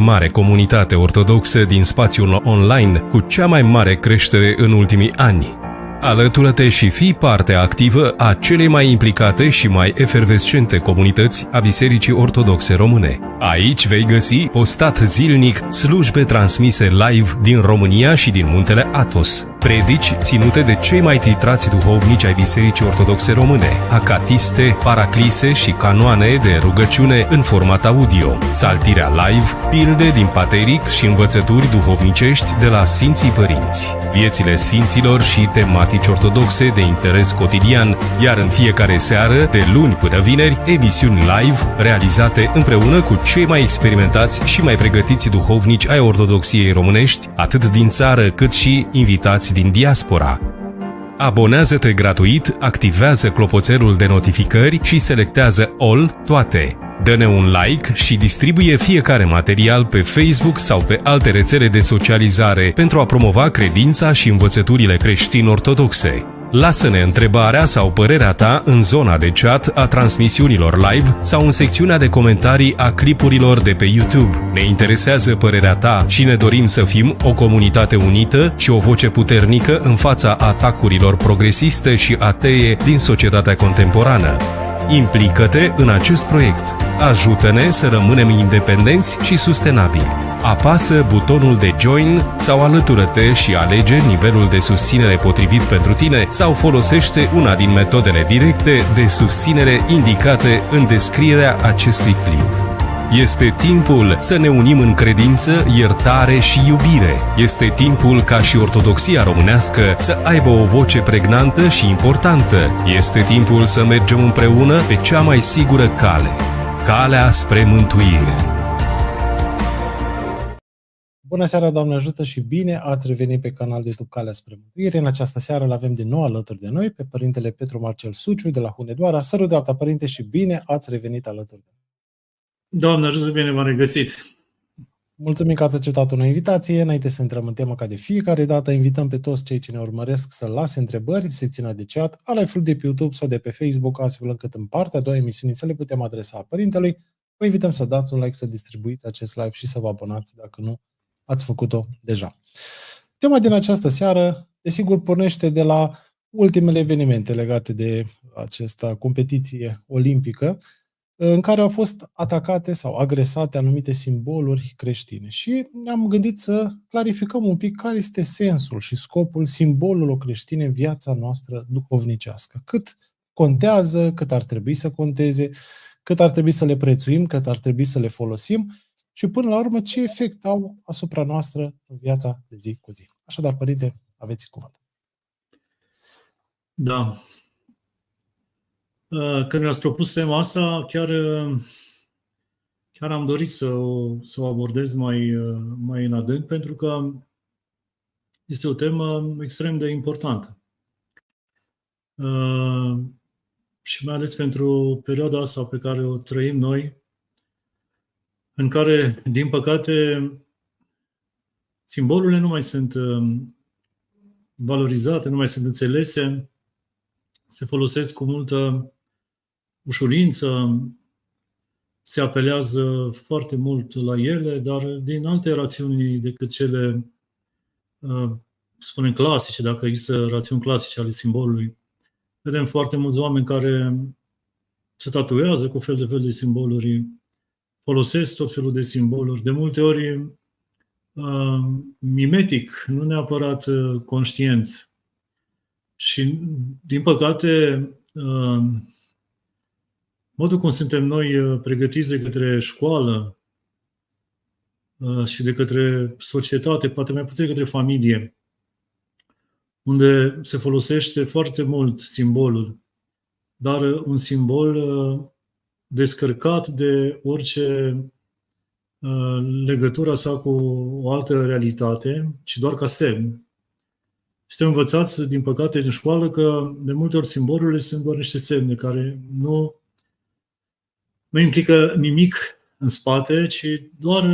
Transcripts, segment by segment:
mare comunitate ortodoxă din spațiul online cu cea mai mare creștere în ultimii ani. Alătură-te și fii parte activă a celei mai implicate și mai efervescente comunități a Bisericii Ortodoxe Române. Aici vei găsi postat zilnic slujbe transmise live din România și din Muntele Athos, predici ținute de cei mai titrați duhovnici ai Bisericii Ortodoxe Române, acatiste, paraclise și canoane de rugăciune în format audio, saltirea live, pilde din pateric și învățături duhovnicești de la Sfinții Părinți, viețile Sfinților și tematici ortodoxe de interes cotidian, iar în fiecare seară, de luni până vineri, emisiuni live realizate împreună cu cei mai experimentați și mai pregătiți duhovnici ai ortodoxiei românești, atât din țară cât și invitați din diaspora. Abonează-te gratuit, activează clopoțelul de notificări și selectează All toate. Dă-ne un like și distribuie fiecare material pe Facebook sau pe alte rețele de socializare pentru a promova credința și învățăturile creștin-ortodoxe. Lasă-ne întrebarea sau părerea ta în zona de chat a transmisiunilor live sau în secțiunea de comentarii a clipurilor de pe YouTube. Ne interesează părerea ta și ne dorim să fim o comunitate unită și o voce puternică în fața atacurilor progresiste și atee din societatea contemporană. Implică-te în acest proiect. Ajută-ne să rămânem independenți și sustenabili. Apasă butonul de Join sau alătură-te și alege nivelul de susținere potrivit pentru tine sau folosește una din metodele directe de susținere indicate în descrierea acestui clip. Este timpul să ne unim în credință, iertare și iubire. Este timpul ca și ortodoxia românească să aibă o voce pregnantă și importantă. Este timpul să mergem împreună pe cea mai sigură cale. Calea spre mântuire. Bună seara, Doamne ajută și bine ați revenit pe canalul de YouTube Calea spre Mântuire. În această seară îl avem din nou alături de noi pe Părintele Petru Marcel Suciu de la Hunedoara. Sărut dreapta, Părinte, și bine ați revenit alături de noi. Doamne ajută, bine v-am regăsit! Mulțumim că ați acceptat o invitație. Înainte să intrăm în temă, ca de fiecare dată, invităm pe toți cei ce ne urmăresc să lase întrebări în secțiunea de chat, a live-ul de pe YouTube sau de pe Facebook, astfel încât în partea a doua emisiunii să le putem adresa Părintelui. Vă invităm să dați un like, să distribuiți acest live și să vă abonați dacă nu ați făcut-o deja. Tema din această seară, desigur, pornește de la ultimele evenimente legate de această competiție olimpică, în care au fost atacate sau agresate anumite simboluri creștine. Și ne-am gândit să clarificăm un pic care este sensul și scopul simbolului creștin în viața noastră duhovnicească. Cât contează, cât ar trebui să conteze, cât ar trebui să le prețuim, cât ar trebui să le folosim și până la urmă ce efect au asupra noastră în viața de zi cu zi. Așadar, Părinte, aveți cuvânt. Da. Când mi-ați propus tema asta, chiar am dorit să o abordez mai în adânc, pentru că este o temă extrem de importantă. Și mai ales pentru perioada asta pe care o trăim noi, în care, din păcate, simbolurile nu mai sunt valorizate, nu mai sunt înțelese, se folosesc cu multă ușurință, se apelează foarte mult la ele, dar din alte rațiuni decât cele, spunem, clasice, dacă există rațiuni clasice ale simbolului. Vedem foarte mulți oameni care se tatuează cu fel de simboluri, folosesc tot felul de simboluri, de multe ori mimetic, nu neapărat conștienți. Și, din păcate, modul cum suntem noi pregătiți de către școală și de către societate, poate mai puțin de către familie, unde se folosește foarte mult simbolul, dar un simbol descărcat de orice legătura sa cu o altă realitate, ci doar ca semn. Suntem învățați, din păcate, din școală că de multe ori simbolurile sunt doar niște semne care nu implică nimic în spate, ci doar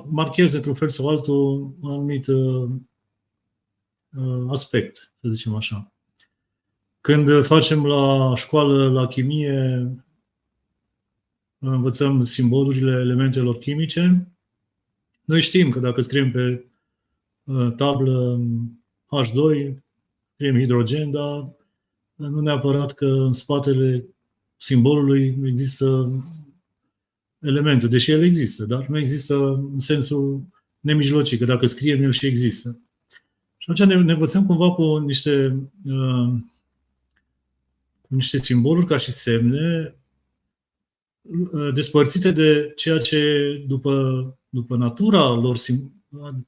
marcheze într-un fel sau altul un anumit aspect, să zicem așa. Când facem la școală, la chimie, învățăm simbolurile elementelor chimice. Noi știm că dacă scriem pe tablă H2, scriem hidrogen, dar nu neapărat că în spatele simbolului există elementul, deși el există, dar nu există în sensul nemijlocit, că dacă scriem, el și există. Și atunci ne învățăm cumva cu niște simboluri ca și semne despărțite de ceea ce după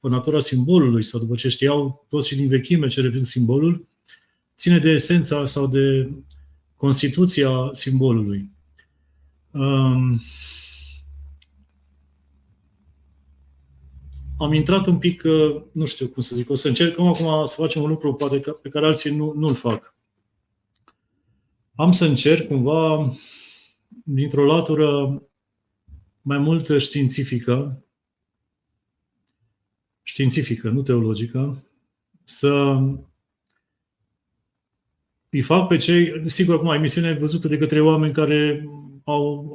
natura simbolului sau după ce știau toți și din vechime ce reprezintă simbolul, ține de esența sau de constituția simbolului. Am intrat un pic, nu știu cum să zic, o să încercăm acum să facem un lucru poate pe care alții nu-l fac. Am să încerc cumva, dintr-o latură mai mult științifică, nu teologică, să îi fac pe cei, sigur acum emisiunea e văzută de către oameni care au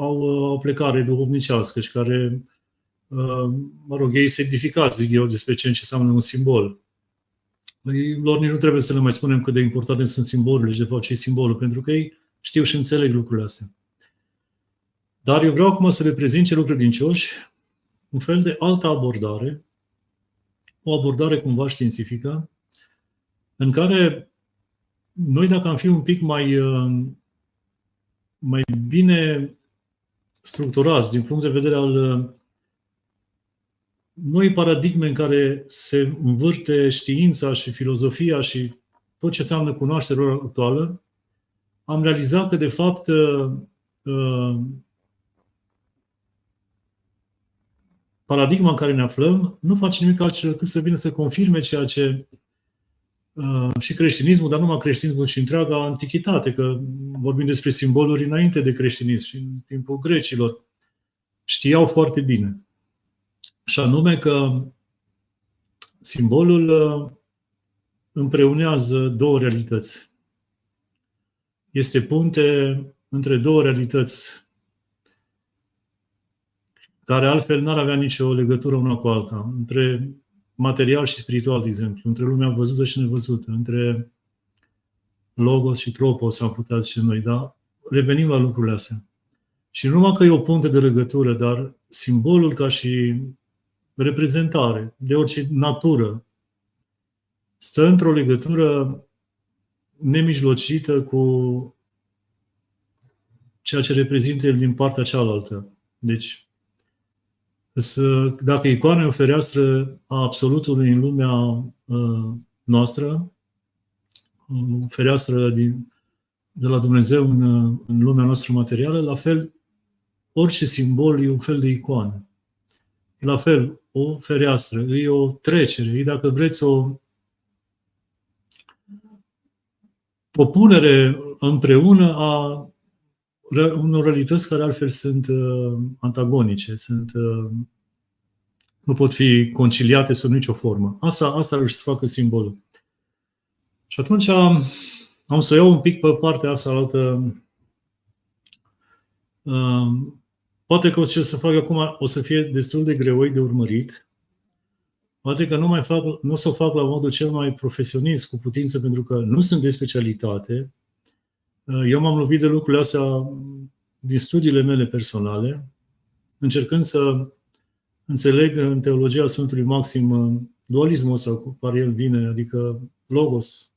o plecare duhovnicească și care, mă rog, ei se edificați, zic eu, despre ce înseamnă un simbol. Lor nici nu trebuie să le mai spunem cât de importante sunt simbolurile și de fapt ce e simbolul, pentru că ei știu și înțeleg lucrurile astea. Dar eu vreau acum să reprezint celor credincioși un fel de altă abordare, o abordare cumva științifică, în care noi, dacă am fi un pic mai bine structurați din punct de vedere al noi paradigme în care se învârte știința și filozofia și tot ce înseamnă cunoașterea actuală, am realizat că, de fapt, paradigma în care ne aflăm nu face nimic altceva decât să vină să confirme ceea ce și creștinismul, dar nu numai creștinismul, ci întreaga antichitate, că vorbim despre simboluri înainte de creștinism și în timpul grecilor, știau foarte bine. Și anume că simbolul împreunează două realități. Este punte între două realități care altfel n-ar avea nicio legătură una cu alta. Între material și spiritual, de exemplu. Între lumea văzută și nevăzută. Între logos și tropos, am putea zice noi. Dar revenim la lucrurile astea. Și nu numai că e o punte de legătură, dar simbolul ca și reprezentare de orice natură stă într-o legătură nemijlocită cu ceea ce reprezintă el din partea cealaltă. Deci, dacă icoana e o fereastră a absolutului în lumea noastră, o fereastră de la Dumnezeu în lumea noastră materială, la fel, orice simbol e un fel de icoană. E la fel, o fereastră, e o trecere, e, dacă vreți, o punere împreună a unor realități care altfel sunt antagonice, nu pot fi conciliate sub nicio formă. Asta își să facă simbolul. Și atunci am să iau un pic pe partea asta altă. Poate că ce o să fac acum o să fie destul de greoi de urmărit. Poate că nu o să o fac la modul cel mai profesionist cu putință, pentru că nu sunt de specialitate. Eu m-am lovit de lucrurile astea din studiile mele personale, încercând să înțeleg în teologia Sfântului Maxim dualismul ăsta cu care el vine, adică logos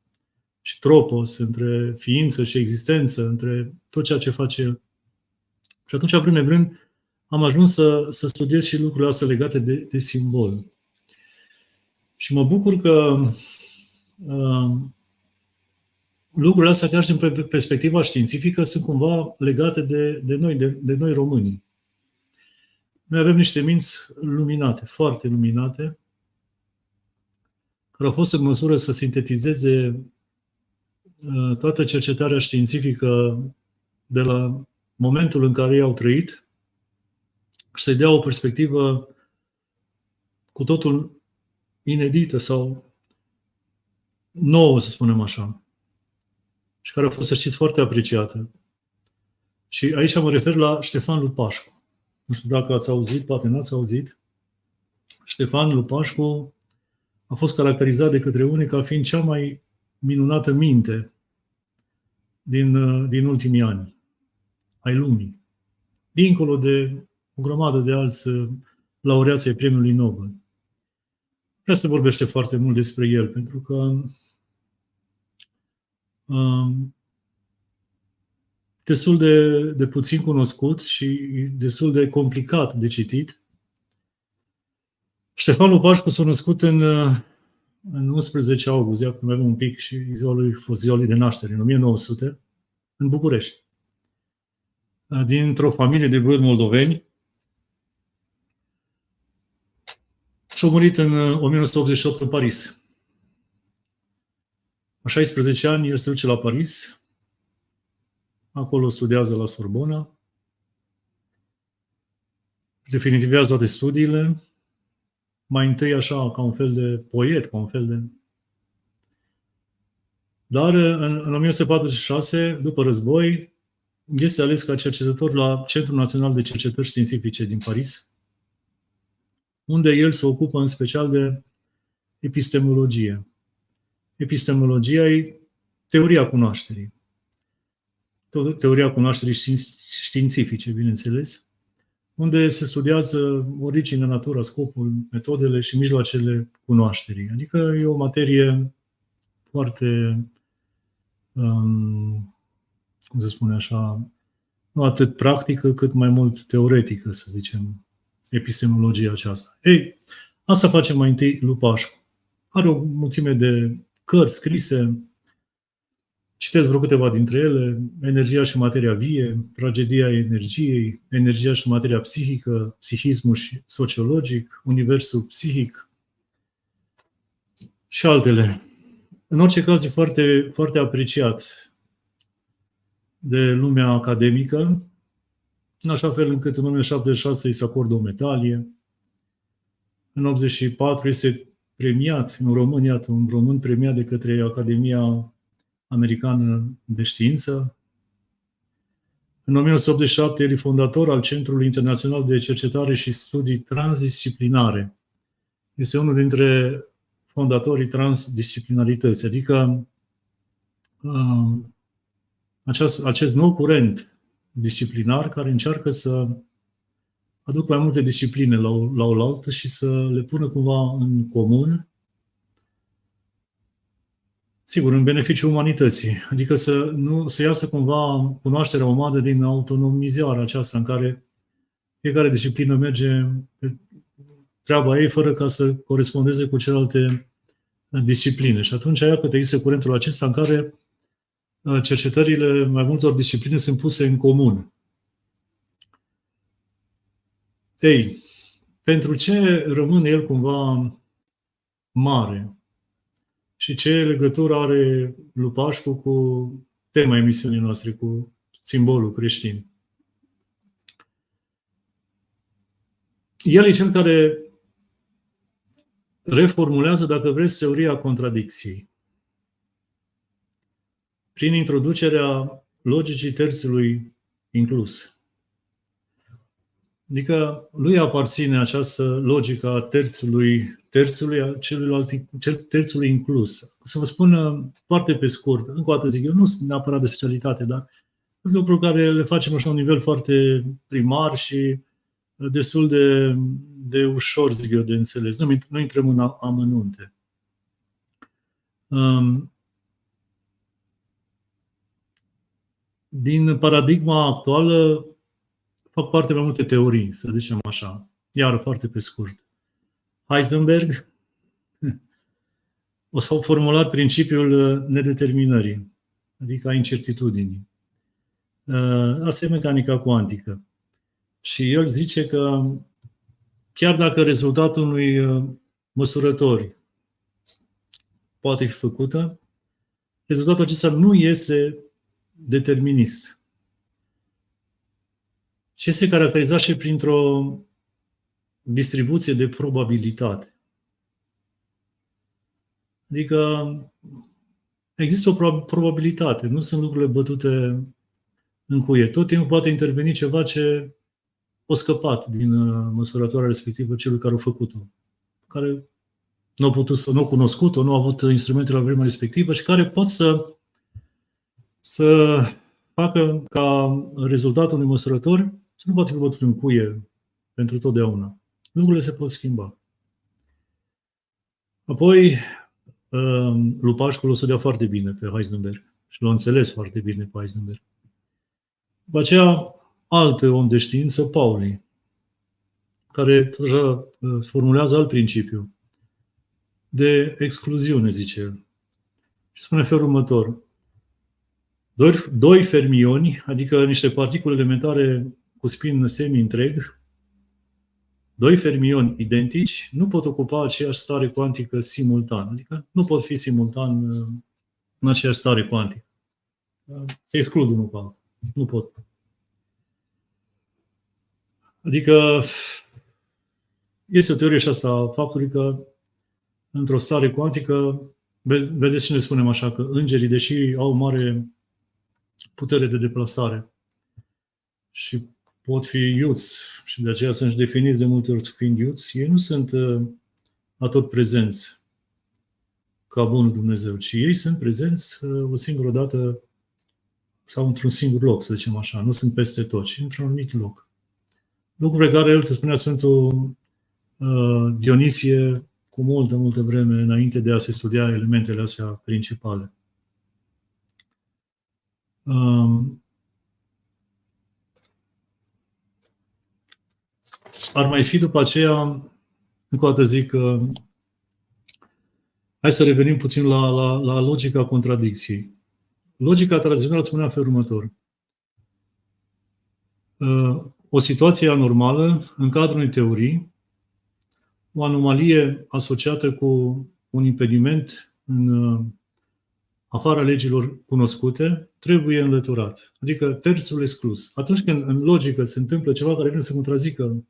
și tropos, între ființă și existență, între tot ceea ce face el. Și atunci, vrând nevrând, am ajuns să studiez și lucrurile astea legate de simbol. Și mă bucur că lucrurile astea, chiar și din perspectiva științifică, sunt cumva legate de noi românii. Noi avem niște minți luminate, foarte luminate, care au fost în măsură să sintetizeze toată cercetarea științifică de la momentul în care ei au trăit și să-i dea o perspectivă cu totul inedită sau nouă, să spunem așa, și care a fost, să știți, foarte apreciată. Și aici mă refer la Ștefan Lupașcu. Nu știu dacă ați auzit, poate n-ați auzit. Ștefan Lupașcu a fost caracterizat de către unii ca fiind cea mai minunată minte din ultimii ani ai lumii. Dincolo de o grămadă de alți laureați ai Premiului Nobel. Vreau să vorbește foarte mult despre el, pentru că destul de puțin cunoscut și destul de complicat de citit. Ștefan Lupașcu s-a născut în 11 august, iar mai avem un pic și ziua lui fost ziua lui de naștere, în 1900, în București. Dintr-o familie de băieți moldoveni. Și-a murit în 1988 în Paris. La 16 ani, el se duce la Paris. Acolo studiază la Sorbona. Definitivează toate studiile. Mai întâi așa, ca un fel de poet, ca un fel de... Dar în 1946, după război, este ales ca cercetător la Centrul Național de Cercetări Științifice din Paris, unde el se ocupă în special de epistemologie. Epistemologia e teoria cunoașterii. Teoria cunoașterii științifice, bineînțeles, unde se studiază originea, natura, scopul, metodele și mijloacele cunoașterii. Adică e o materie foarte, cum se spune așa, nu atât practică, cât mai mult teoretică, să zicem, epistemologia aceasta. Ei, asta face mai întâi Lupașcu. Are o mulțime de cărți scrise, citesc vreo câteva dintre ele: Energia și materia vie, Tragedia energiei, Energia și materia psihică, Psihismul și sociologic, Universul psihic și altele. În orice caz, e foarte, foarte apreciat de lumea academică, în așa fel încât în 1976 îi se acordă o medalie. În 1984 este premiat, un român premiat de către Academia Americană de Știință. În 1987 el e fondator al Centrului Internațional de Cercetare și Studii Transdisciplinare. Este unul dintre fondatorii transdisciplinarității, adică acest nou curent disciplinar care încearcă să aducă mai multe discipline la oaltă și să le pună cumva în comun, sigur, în beneficiul umanității. Adică să iasă cumva cunoașterea umană din autonomizarea aceasta în care fiecare disciplină merge pe treaba ei fără ca să corespondeze cu celelalte discipline. Și atunci iată că există curentul acesta în care cercetările mai multor discipline sunt puse în comun. Ei, pentru ce rămâne el cumva mare? Și ce legătură are Lupașcu cu tema emisiunii noastre, cu simbolul creștin? El e cel care reformulează, dacă vreți, teoria contradicției. Prin introducerea logicii terțului inclus. Adică lui aparține această logică a terțului, a terțului inclus. Să vă spun foarte pe scurt, încă o dată zic, eu nu sunt neapărat de specialitate, dar sunt lucruri care le facem așa la un nivel foarte primar și destul de ușor, zic eu, de înțeles. Nu intrăm în amănunte. Din paradigma actuală fac parte mai multe teorii, să zicem așa. Iar foarte pe scurt. Heisenberg a formulat principiul nedeterminării, adică a incertitudinii. Asta e mecanica cuantică. Și el zice că chiar dacă rezultatul unui măsurător poate fi făcută, rezultatul acesta nu este determinist. Și este caracterizat și printr-o distribuție de probabilitate. Adică există o probabilitate, nu sunt lucrurile bătute încuie. Tot timpul poate interveni ceva ce a scăpat din măsurătoarea respectivă celui care a făcut-o, care nu a putut să, nu a cunoscut-o, nu a avut instrumentele la vremea respectivă și care pot să facă ca rezultatul unui măsurător să nu poate fi bătut în cuie pentru totdeauna. Lucrurile se pot schimba. Apoi, Lupașcul o să dea foarte bine pe Heisenberg și l-a înțeles foarte bine pe Heisenberg. După aceea, alt om de știință, Pauli, care tot așa formulează alt principiu de excluziune, zice el. Și spune felul următor. Doi fermioni, adică niște particule elementare cu spin semi-întreg, doi fermioni identici nu pot ocupa aceeași stare cuantică simultan. Adică nu pot fi simultan în aceeași stare cuantică. Se exclud unul pe altul. Nu pot. Adică este o teorie și asta a faptului că într-o stare cuantică, vedeți ce ne spunem așa, că îngerii, deși au mare putere de deplasare și pot fi iuți și de aceea sunt definiți de multe ori fiind iuți, ei nu sunt atot prezenți ca bunul Dumnezeu, ci ei sunt prezenți o singură dată sau într-un singur loc, să zicem așa. Nu sunt peste tot, ci într-un anumit loc. Lucru pe care el te spunea Sfântul Dionisie cu multă vreme înainte de a se studia elementele astea principale. Ar mai fi după aceea, încă o dată zic, hai să revenim puțin la logica contradicției. Logica tradițională spunea în felul următor. O situație anormală în cadrul unei teorii, o anomalie asociată cu un impediment în afara legilor cunoscute, trebuie înlăturat. Adică terțul exclus. Atunci când în logică se întâmplă ceva care vine să contrazică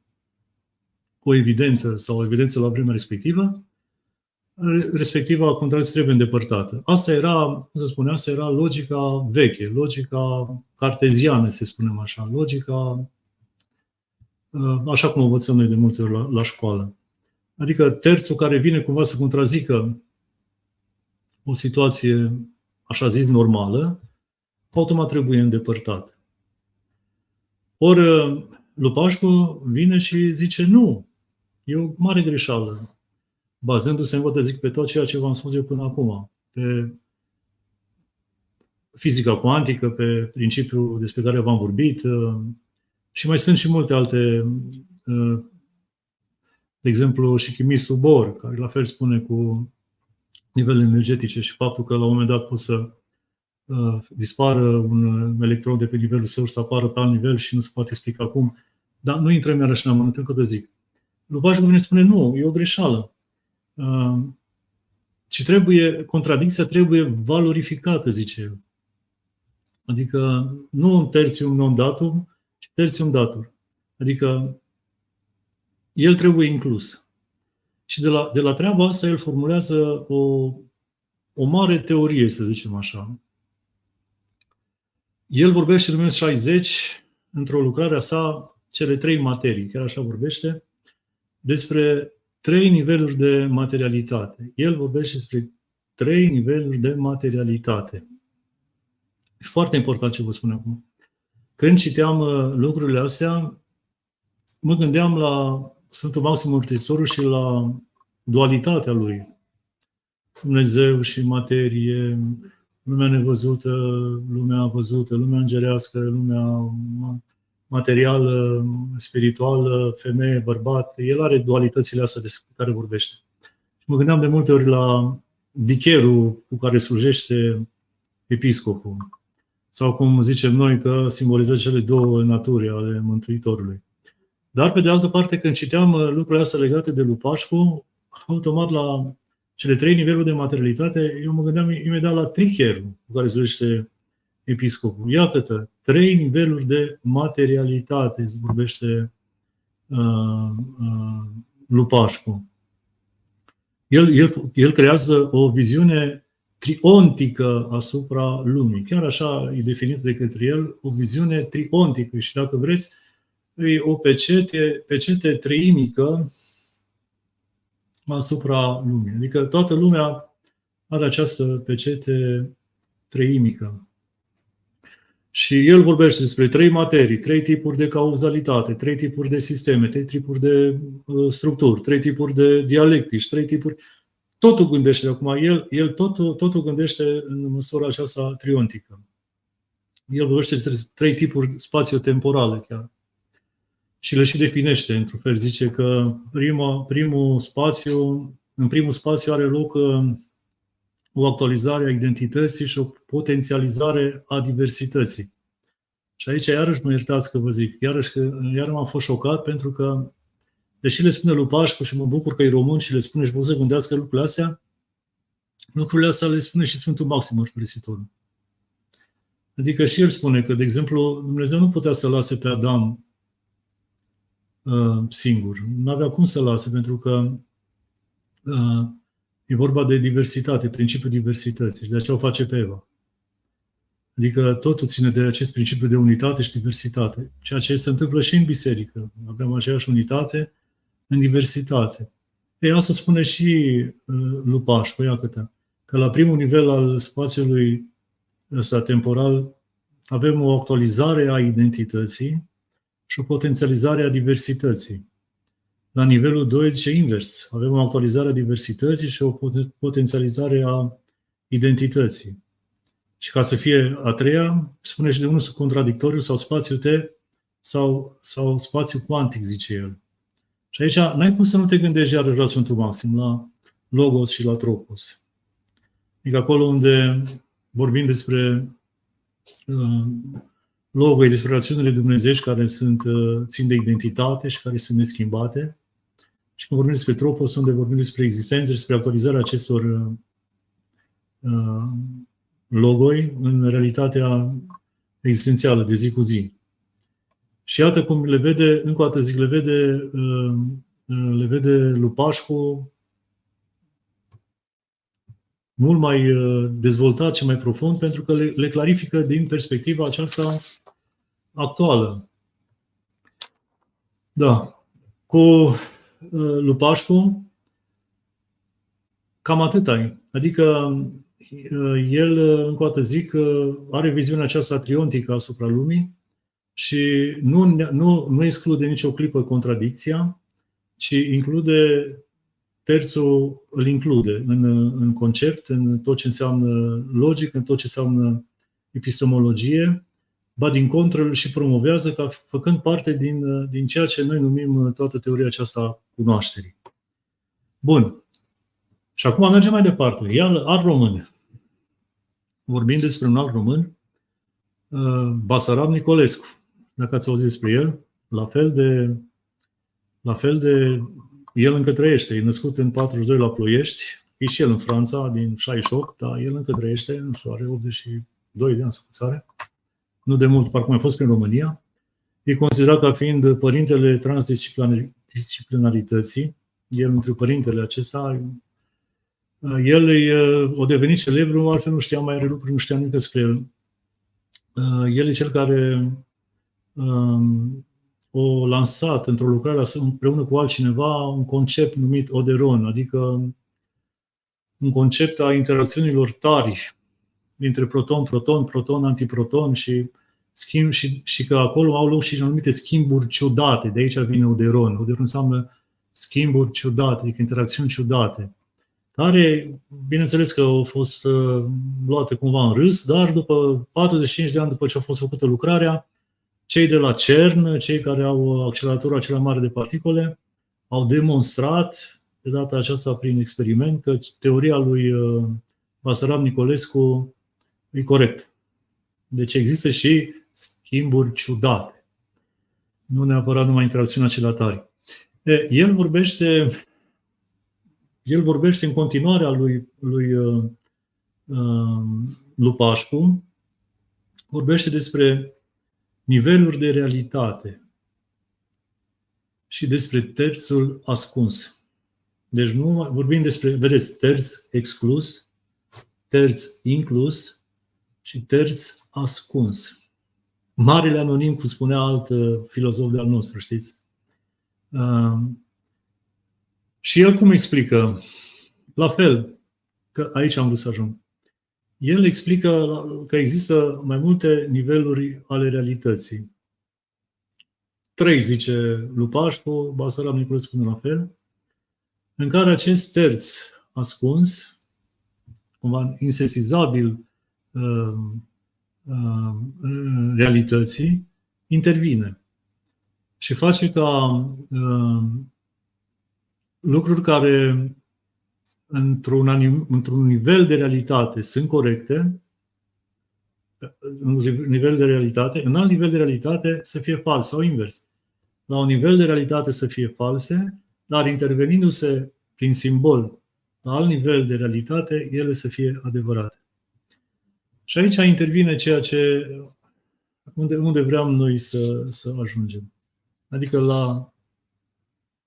o evidență sau o evidență la vremea respectivă, respectiva contradicție trebuie îndepărtată. Asta era, cum se spune, asta era logica veche, logica carteziană, să spunem așa, logica așa cum o învățăm noi de multe ori la școală. Adică terțul care vine cumva să contrazică o situație, așa zis, normală, automat trebuie îndepărtat. Ori Lupașcu vine și zice nu, e o mare greșeală, bazându-se, încă o dată zic, pe tot ceea ce v-am spus eu până acum, pe fizica cuantică, pe principiul despre care v-am vorbit și mai sunt și multe alte, de exemplu și chimistul Bohr, care la fel spune cu nivelele energetice și faptul că la un moment dat pot să dispară un electron de pe nivelul său să apară pe alt nivel și nu se poate explica cum. Dar nu intrăm iarăși în amănunt, încă de zic. Lupașcu vine spune, nu, e o greșeală. Și contradicția trebuie valorificată, zice el. Adică nu un tertium non datum, ci tertium datur. Adică el trebuie inclus. Și de la treaba asta el formulează o mare teorie, să zicem așa. El vorbește în 1960, într-o lucrare a sa, cele trei materii, chiar așa vorbește, despre 3 niveluri de materialitate. El vorbește despre 3 niveluri de materialitate. E foarte important ce vă spun acum. Când citeam lucrurile astea, mă gândeam la Sfântul Maxim Mărturisitorul și la dualitatea lui. Dumnezeu și materie, lumea nevăzută, lumea văzută, lumea îngerească, lumea materială, spirituală, femeie, bărbat. El are dualitățile astea despre care vorbește. Și mă gândeam de multe ori la dicherul cu care slujește episcopul. Sau cum zicem noi că simbolizează cele două naturi ale Mântuitorului. Dar, pe de altă parte, când citeam lucrurile astea legate de Lupașcu, automat la cele 3 niveluri de materialitate, eu mă gândeam imediat la tricherul cu care slujește episcopul. Iată, 3 niveluri de materialitate, se vorbește Lupașcu. El creează o viziune triontică asupra lumii. Chiar așa e definită de către el, o viziune triontică și, dacă vreți, e o pecete treimică asupra lumii. Adică toată lumea are această pecete treimică. Și el vorbește despre 3 materii, 3 tipuri de cauzalitate, 3 tipuri de sisteme, 3 tipuri de structuri, 3 tipuri de dialectici, 3 tipuri... Totul gândește acum. El totul gândește în măsura aceasta triontică. El vorbește despre 3 tipuri spațio-temporale chiar. Și le și definește, într-un fel. Zice că în primul spațiu are loc o actualizare a identității și o potențializare a diversității. Și aici iarăși mă iertați că vă zic, iar m-am fost șocat pentru că, deși le spune lui Pașcu și mă bucur că e român și le spune și pot să gândească lucrurile astea le spune și Sfântul Maxim Mărturisitorul. Adică și el spune că, de exemplu, Dumnezeu nu putea să lase pe Adam singur. Nu avea cum să lase, pentru că e vorba de diversitate, principiul diversității. Și de aceea o face pe Eva. Adică totul ține de acest principiu de unitate și diversitate. Ceea ce se întâmplă și în biserică. Avem aceeași unitate în diversitate. Ei, asta spune și lui Pașcu, că la primul nivel al spațiului ăsta temporal avem o actualizare a identității și o potențializare a diversității. La nivelul 2 zice invers. Avem o actualizare a diversității și o potențializare a identității. Și ca să fie a treia, spune și de unul contradictoriu sau spațiu T sau spațiu cuantic, zice el. Și aici n-ai cum să nu te gândești iarăși la Sfântul Maxim, la Logos și la Tropos. Adică acolo unde vorbim despre Logos, despre rațiunile dumnezeiești care țin de identitate și care sunt neschimbate. Și când vorbim despre Tropos, unde vorbim despre existență și despre actualizarea acestor logoi în realitatea existențială de zi cu zi. Și iată cum le vede, încă o dată zic, le vede lui Pașcu mult mai dezvoltat și mai profund, pentru că le clarifică din perspectiva aceasta actuală. Da. Cu lui Pașcu cam atâta e. Adică el, încă o dată zic, are viziunea aceasta triontică asupra lumii și nu exclude nicio clipă contradicția, ci îl include în concept, în tot ce înseamnă logic, în tot ce înseamnă epistemologie, ba din contră îl și promovează ca făcând parte din ceea ce noi numim toată teoria aceasta a cunoașterii. Bun. Și acum mergem mai departe. Iar alt român. Vorbim despre un alt român, Basarab Nicolescu. Dacă ați auzit despre el, la fel de el încă trăiește. E născut în 42 la Ploiești, e și el în Franța, din 68, dar el încă trăiește, nu știu, are 82 de ani sau câți are. Nu de mult, parcă mai fost prin România. E considerat ca fiind părintele transdisciplinarității. El, între părintele acesta, el o devenit celebru, altfel nu știa mai are lucruri, nu știa nimic despre el. El e cel care o lansat într-o lucrare împreună cu altcineva un concept numit Oderon, adică un concept a interacțiunilor tari dintre proton-proton, proton-antiproton și că acolo au loc și anumite schimburi ciudate. De aici vine Oderon. Oderon înseamnă schimburi ciudate, adică interacțiuni ciudate, care, bineînțeles că au fost luate cumva în râs, dar după 45 de ani după ce a fost făcută lucrarea, cei de la CERN, cei care au acceleratorul cel mare de particule, au demonstrat, de data aceasta prin experiment, că teoria lui Basarab Nicolescu e corectă. Deci există și schimburi ciudate. Nu neapărat numai interacțiunea celatare. El vorbește în continuare a lui Pașcu, vorbește despre niveluri de realitate și despre terțul ascuns. Deci nu vorbim despre, vedeți, terț exclus, terț inclus și terț ascuns. Marele anonim, cum spunea alt filozof de-al nostru, știți? Și el cum explică? La fel, că aici am vrut să ajung. El explică că există mai multe niveluri ale realității. 3, zice Lupașcu, Basarab Nicolae spune la fel, în care acest terț ascuns, cumva insesizabil realității, intervine și face ca lucruri care într-un nivel de realitate sunt corecte, în nivel de realitate, în alt nivel de realitate să fie false sau invers. La un nivel de realitate să fie false, dar intervenindu-se prin simbol la alt nivel de realitate, ele să fie adevărate. Și aici intervine ceea ce unde vreau noi să ajungem. Adică la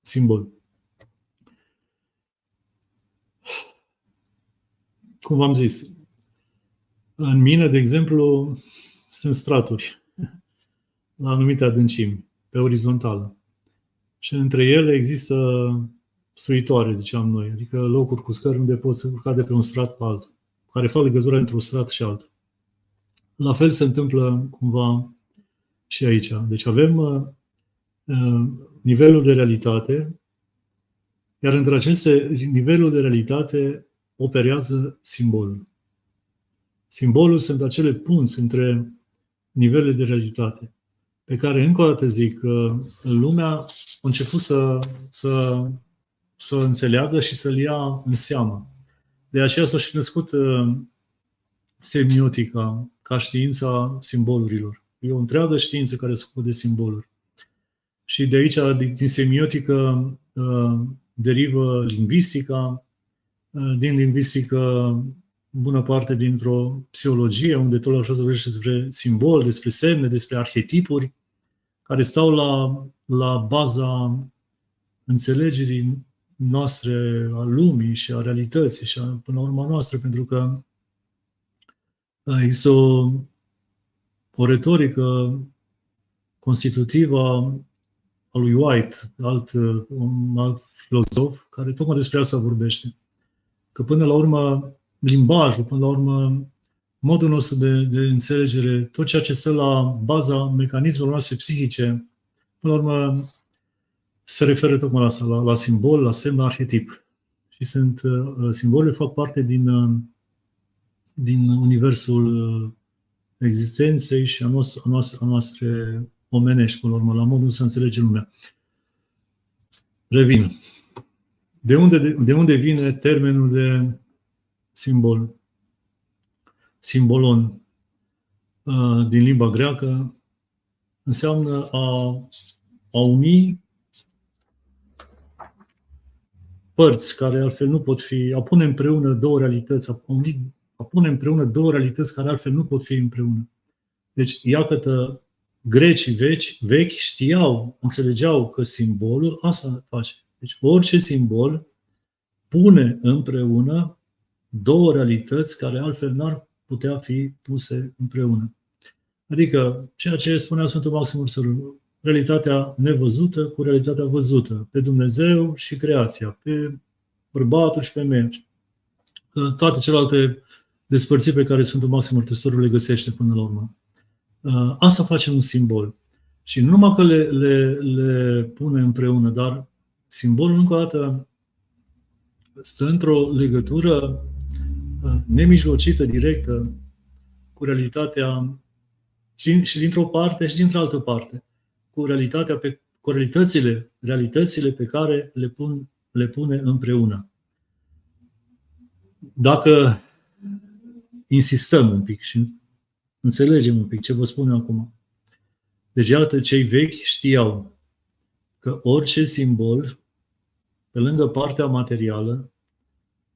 simbol. Cum v-am zis, în mine, de exemplu, sunt straturi la anumite adâncimi, pe orizontală. Și între ele există suitoare, ziceam noi, adică locuri cu scări unde poți urca de pe un strat pe altul, care fac legătura între un strat și altul. La fel se întâmplă cumva și aici. Deci avem nivelul de realitate, iar între aceste niveluri de realitate operează simbolul. Simbolul sunt acele punți între nivelele de realitate, pe care, încă o dată zic, lumea a început să înțeleagă și să-l ia în seamă. De aceea s-a și născut semiotica ca știința simbolurilor. E o întreagă știință care se ocupă de simboluri. Și de aici, din semiotică, derivă lingvistica, din lingvistică bună parte dintr-o psihologie, unde tot așa se vorbește despre simbol, despre semne, despre arhetipuri, care stau la baza înțelegerii noastre a lumii și a realității și până la urmă noastră, pentru că există o retorică constitutivă a lui White, un alt filozof, care tocmai despre asta vorbește. Că până la urmă limbajul, până la urmă modul nostru de înțelegere, tot ceea ce stă la baza mecanismelor noastre psihice, până la urmă se referă tocmai la asta, la simbol, la semn, la arhetip. Și simbolurile fac parte din universul existenței și a noastre omenești, până la urmă, la modul să înțelege lumea. Revin. De unde vine termenul de simbol? Simbolon din limba greacă înseamnă a uni părți care altfel nu pot fi, a pune împreună două realități, a pune împreună două realități care altfel nu pot fi împreună. Deci, iată, grecii vechi știau, înțelegeau că simbolul asta face. Deci, orice simbol pune împreună două realități care altfel n-ar putea fi puse împreună. Adică, ceea ce spunea Sfântul Maxim Ursul, realitatea nevăzută cu realitatea văzută, pe Dumnezeu și creația, pe bărbatul și femeia. Toate celelalte despărțiri pe care Sfântul Maxim Mărturisitorul le găsește până la urmă. Asta face un simbol. Și nu numai că le pune împreună, dar simbolul încă o dată stă într-o legătură nemijlocită, directă, cu realitatea și dintr-o parte și dintr-o altă parte, cu realitățile pe care le pune împreună. Dacă insistăm un pic și înțelegem un pic ce vă spun eu acum. Deci, iată, cei vechi știau că orice simbol, pe lângă partea materială,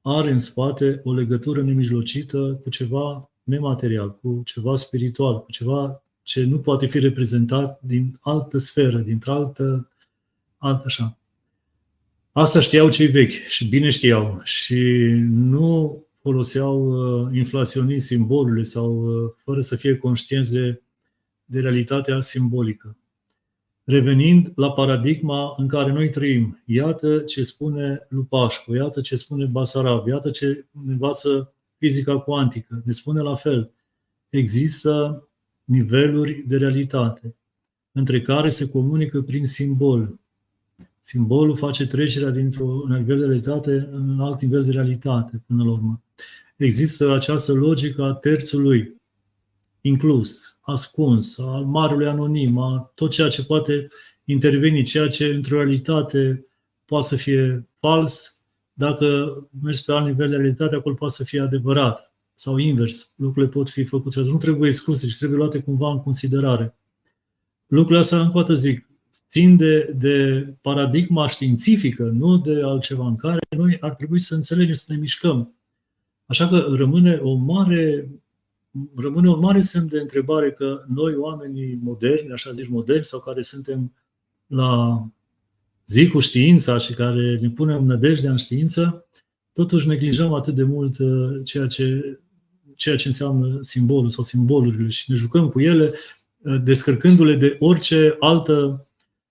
are în spate o legătură nemijlocită cu ceva nematerial, cu ceva spiritual, cu ceva ce nu poate fi reprezentat din altă sferă, dintr-altă așa. Asta știau cei vechi și bine știau. Și nu foloseau inflaționist simbolurile sau fără să fie conștienți de realitatea simbolică. Revenind la paradigma în care noi trăim, iată ce spune Lupașcu, iată ce spune Basarab, iată ce ne învață fizica cuantică, ne spune la fel. Există niveluri de realitate, între care se comunică prin simbol. Simbolul face trecerea dintr-un nivel de realitate în un alt nivel de realitate, până la urmă. Există această logică a terțului, inclus, ascuns, al marelui anonim, a tot ceea ce poate interveni, ceea ce într-o realitate poate să fie fals, dacă mergi pe alt nivel de realitate, acolo poate să fie adevărat. Sau invers, lucrurile pot fi făcute. Nu trebuie excluse, ci trebuie luate cumva în considerare. Lucrurile astea, încă o dată zic, țin de paradigma științifică, nu de altceva în care noi ar trebui să înțelegem, să ne mișcăm. Așa că rămâne un mare semn de întrebare că noi, oamenii moderni, așa zici moderni, sau care suntem la zi cu știința și care ne punem nădejdea în știință, totuși neglijăm atât de mult ceea ce înseamnă simbolul sau simbolurile și ne jucăm cu ele, descărcându-le de orice altă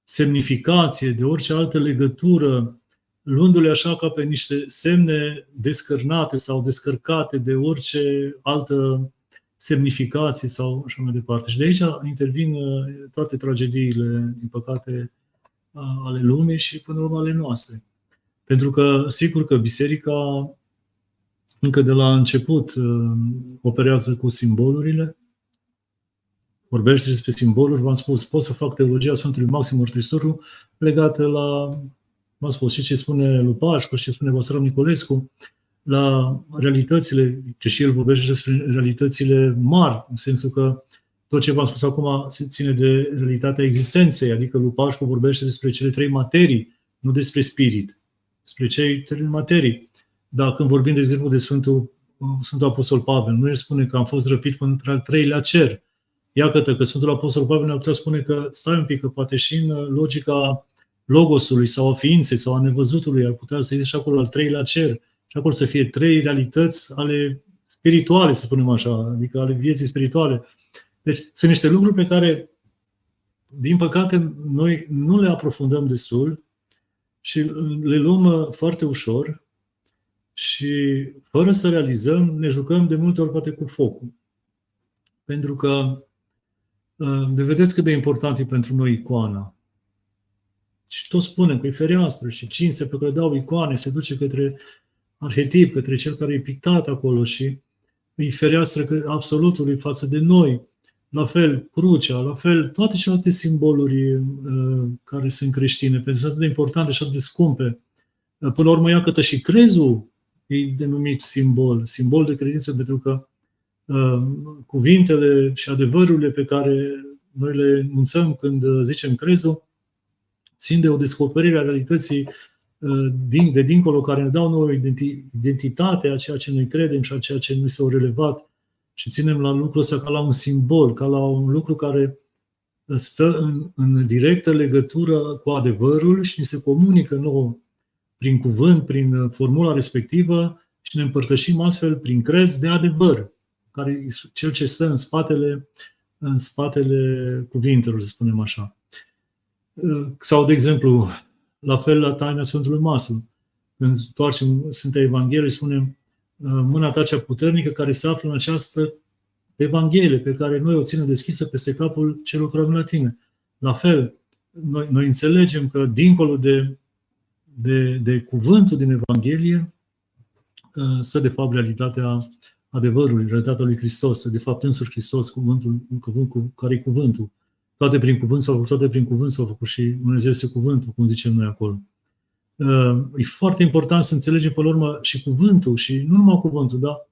semnificație, de orice altă legătură, luându-le așa ca pe niște semne descărnate sau descărcate de orice altă semnificație sau așa mai departe. Și de aici intervin toate tragediile, din păcate, ale lumii și până la urmă ale noastre. Pentru că, sigur că biserica încă de la început operează cu simbolurile, vorbește despre simboluri, v-am spus, pot să fac teologia Sfântului Maxim Mărturisitorul legată la, v-am spus, și ce spune Lupașcu, și ce spune Basarab Nicolescu, la realitățile, că și el vorbește despre realitățile mari, în sensul că tot ce v-am spus acum se ține de realitatea existenței, adică Lupașcu vorbește despre cele trei materii, nu despre spirit, despre cele trei materii. Dar când vorbim, de exemplu, de Sfântul Apostol Pavel, nu el spune că am fost răpit până al treilea cer. Iată că Sfântul Apostol Pavel ne-ar putea spune că stai un pic, că poate și în logica logosului sau a ființei sau a nevăzutului ar putea să existe și acolo al treilea cer și acolo să fie trei realități ale spirituale, să spunem așa, adică ale vieții spirituale. Deci sunt niște lucruri pe care, din păcate, noi nu le aprofundăm destul și le luăm foarte ușor și fără să realizăm, ne jucăm de multe ori poate cu focul. Pentru că vedeți cât de important e pentru noi icoana. Și tot spunem că e fereastră și cinste pe care dau icoane se duce către arhetip, către cel care e pictat acolo și e fereastră absolutului față de noi. La fel crucea, la fel toate celelalte simboluri care sunt creștine, pentru că sunt atât de importante și atât de scumpe. Până la urmă, iată și crezul e denumit simbol de credință, pentru că cuvintele și adevărurile pe care noi le enunțăm când zicem crezul țin de o descoperire a realității de dincolo, care ne dau nouă identitate a ceea ce noi credem și a ceea ce nu s-au relevat și ținem la lucrul ăsta ca la un simbol, ca la un lucru care stă în directă legătură cu adevărul și ne se comunică nouă prin cuvânt, prin formula respectivă și ne împărtășim astfel prin crez de adevăr, care e cel ce stă în spatele cuvintelor, să spunem așa. Sau, de exemplu, la fel la taina Sfântului Masu. Când întoarcem Sfânta Evanghelie, spunem mâna ta cea puternică care se află în această Evanghelie pe care noi o ținem deschisă peste capul celor care vin la tine. La fel, noi înțelegem că dincolo de cuvântul din Evanghelie stă de fapt realitatea adevărului, realitatea lui Hristos, de fapt însuși Hristos, cuvântul care e cuvântul. Toate prin cuvânt s-au făcut, toate prin cuvânt s-au făcut și Dumnezeu este cuvântul, cum zicem noi acolo. E foarte important să înțelegem pe la urmă și cuvântul, și nu numai cuvântul, dar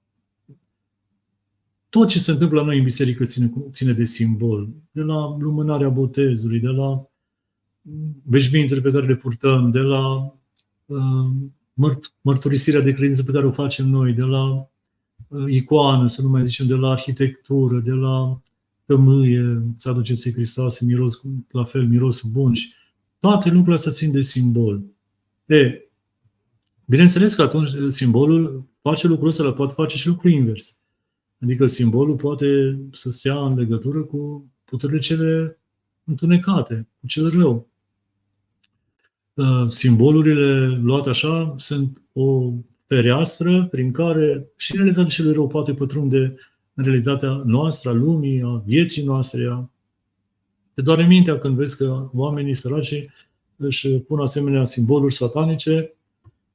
tot ce se întâmplă la noi în biserică ține de simbol. De la lumânarea botezului, de la veșmintele pe care le purtăm, de la mărturisirea de credință pe care o facem noi, de la icoană, să nu mai zicem, de la arhitectură, de la tămâie, să aduceți Hristoase, miros, la fel, miros bun și toate lucrurile astea țin de simbol. Bineînțeles că atunci simbolul face lucrul ăsta, dar poate face și lucrul invers. Adică simbolul poate să stea în legătură cu puterile cele întunecate, cu cel rău. Simbolurile luate așa sunt o fereastră prin care și realitatea celui rău poate pătrunde în realitatea noastră, a lumii, a vieții noastre. Te doare mintea când vezi că oamenii săraci își pun asemenea simboluri satanice